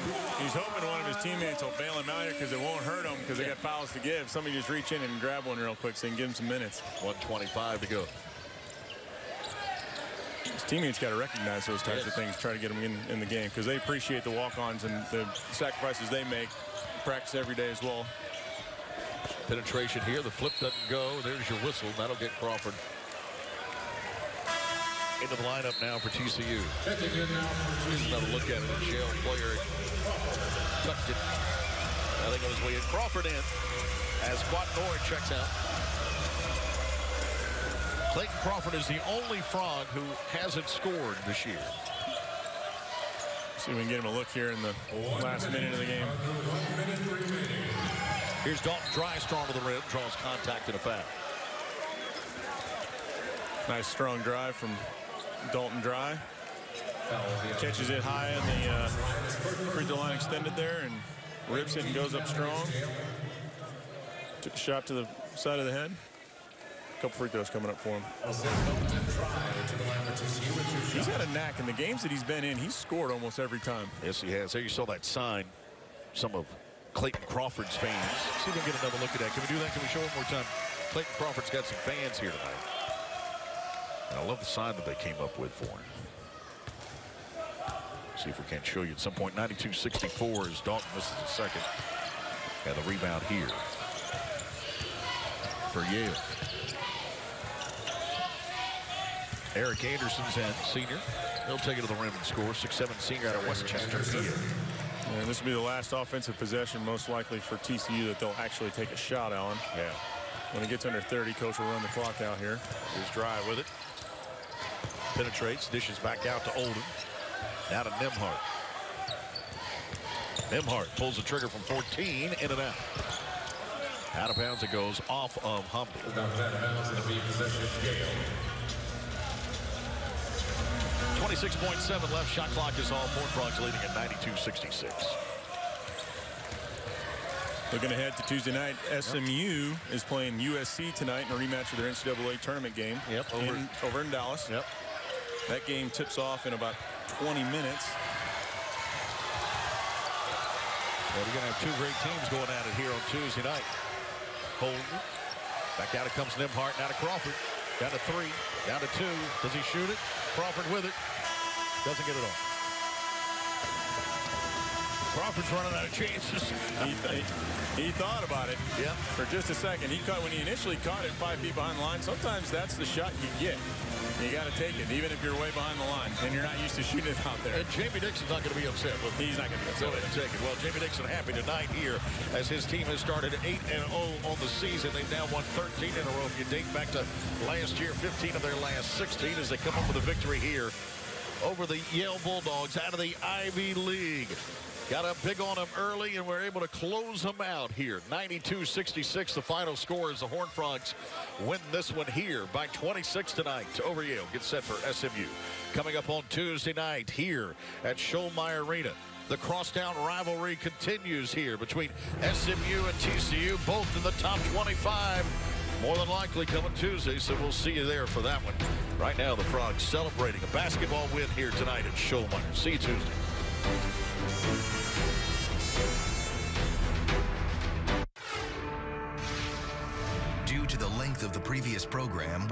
Speaker 2: one of his teammates will bail him out here because it won't hurt him because they got fouls to give. Somebody just reach in and grab one real quick so they can give him some minutes.
Speaker 1: 1:25 to go.
Speaker 2: His teammates got to recognize those types of things, try to get them in the game because they appreciate the walk-ons and the sacrifices they make. Practice every day as well.
Speaker 1: Penetration here. The flip doesn't go. There's your whistle. That'll get Crawford into the lineup now for TCU. Here's another look at it. A Yale player tucked it. Now they go his way in. Crawford in as Quad Noy checks out. Clayton Crawford is the only Frog who hasn't scored this year.
Speaker 2: See if we can get him a look here in the last minute of the game.
Speaker 1: Here's Dalton Dry, strong to the rim, draws contact and a foul.
Speaker 2: Nice strong drive from Dalton Dry. Catches it high in the free throw line extended there and rips it and goes up strong. Took a shot to the side of the head. A couple free throws coming up for him. He's had a knack in the games that he's been in. He's scored almost every time.
Speaker 1: Yes, he has. There you saw that sign. Some of Clayton Crawford's fans. See if we can get another look at that. Can we do that? Can we show it one more time? Clayton Crawford's got some fans here tonight. And I love the sign that they came up with for him. See if we can't show you at some point. 92-64 as Dalton misses a second. And the rebound here for Yale. Eric Anderson's in, senior. He'll take it to the rim and score. 6'7" senior out of Westchester, PA.
Speaker 2: And this will be the last offensive possession, most likely for TCU, that they'll actually take a shot on.
Speaker 1: Yeah.
Speaker 2: When it gets under 30, coach will run the clock out here.
Speaker 1: Here's Dry with it. Penetrates, dishes back out to Olden. Now to Nembhard. Nembhard pulls the trigger from 14, in and out. Out of bounds it goes off of Hamdi. 26.7 left. Shot clock is off. Horned Frogs leading at 92-66.
Speaker 2: Looking ahead to Tuesday night, SMU is playing USC tonight in a rematch of their NCAA tournament game.
Speaker 1: Yep,
Speaker 2: over in Dallas.
Speaker 1: Yep.
Speaker 2: That game tips off in about 20 minutes.
Speaker 1: Well, we're going to have two great teams going at it here on Tuesday night. Holden. Back out it comes Nembhard. Now to Crawford. Down to 3. Down to 2. Does he shoot it? Crawford with it. Doesn't get it off. Crawford's running out of chances.
Speaker 2: He thought about it.
Speaker 1: Yeah.
Speaker 2: For just a second. When he initially caught it 5 feet behind the line, sometimes that's the shot you get. You got to take it, even if you're way behind the line and you're not used to shooting it out there.
Speaker 1: And Jamie Dixon's not going to be upset with it.
Speaker 2: He's not going to be upset.
Speaker 1: Go ahead and take it. Well, Jamie Dixon happy tonight here as his team has started 8-0 on the season. They've now won 13 in a row. If you date back to last year, 15 of their last 16 as they come up with a victory here over the Yale Bulldogs out of the Ivy League. Got up big on them early, and we're able to close them out here. 92-66, the final score as the Horned Frogs win this one here by 26 tonight over Yale. Get set for SMU. Coming up on Tuesday night here at Schollmeyer Arena. The crosstown rivalry continues here between SMU and TCU, both in the top 25. More than likely coming Tuesday, so we'll see you there for that one. Right now, the Frogs celebrating a basketball win here tonight at Schollmeyer. See you Tuesday.
Speaker 6: Due to the length of the previous program,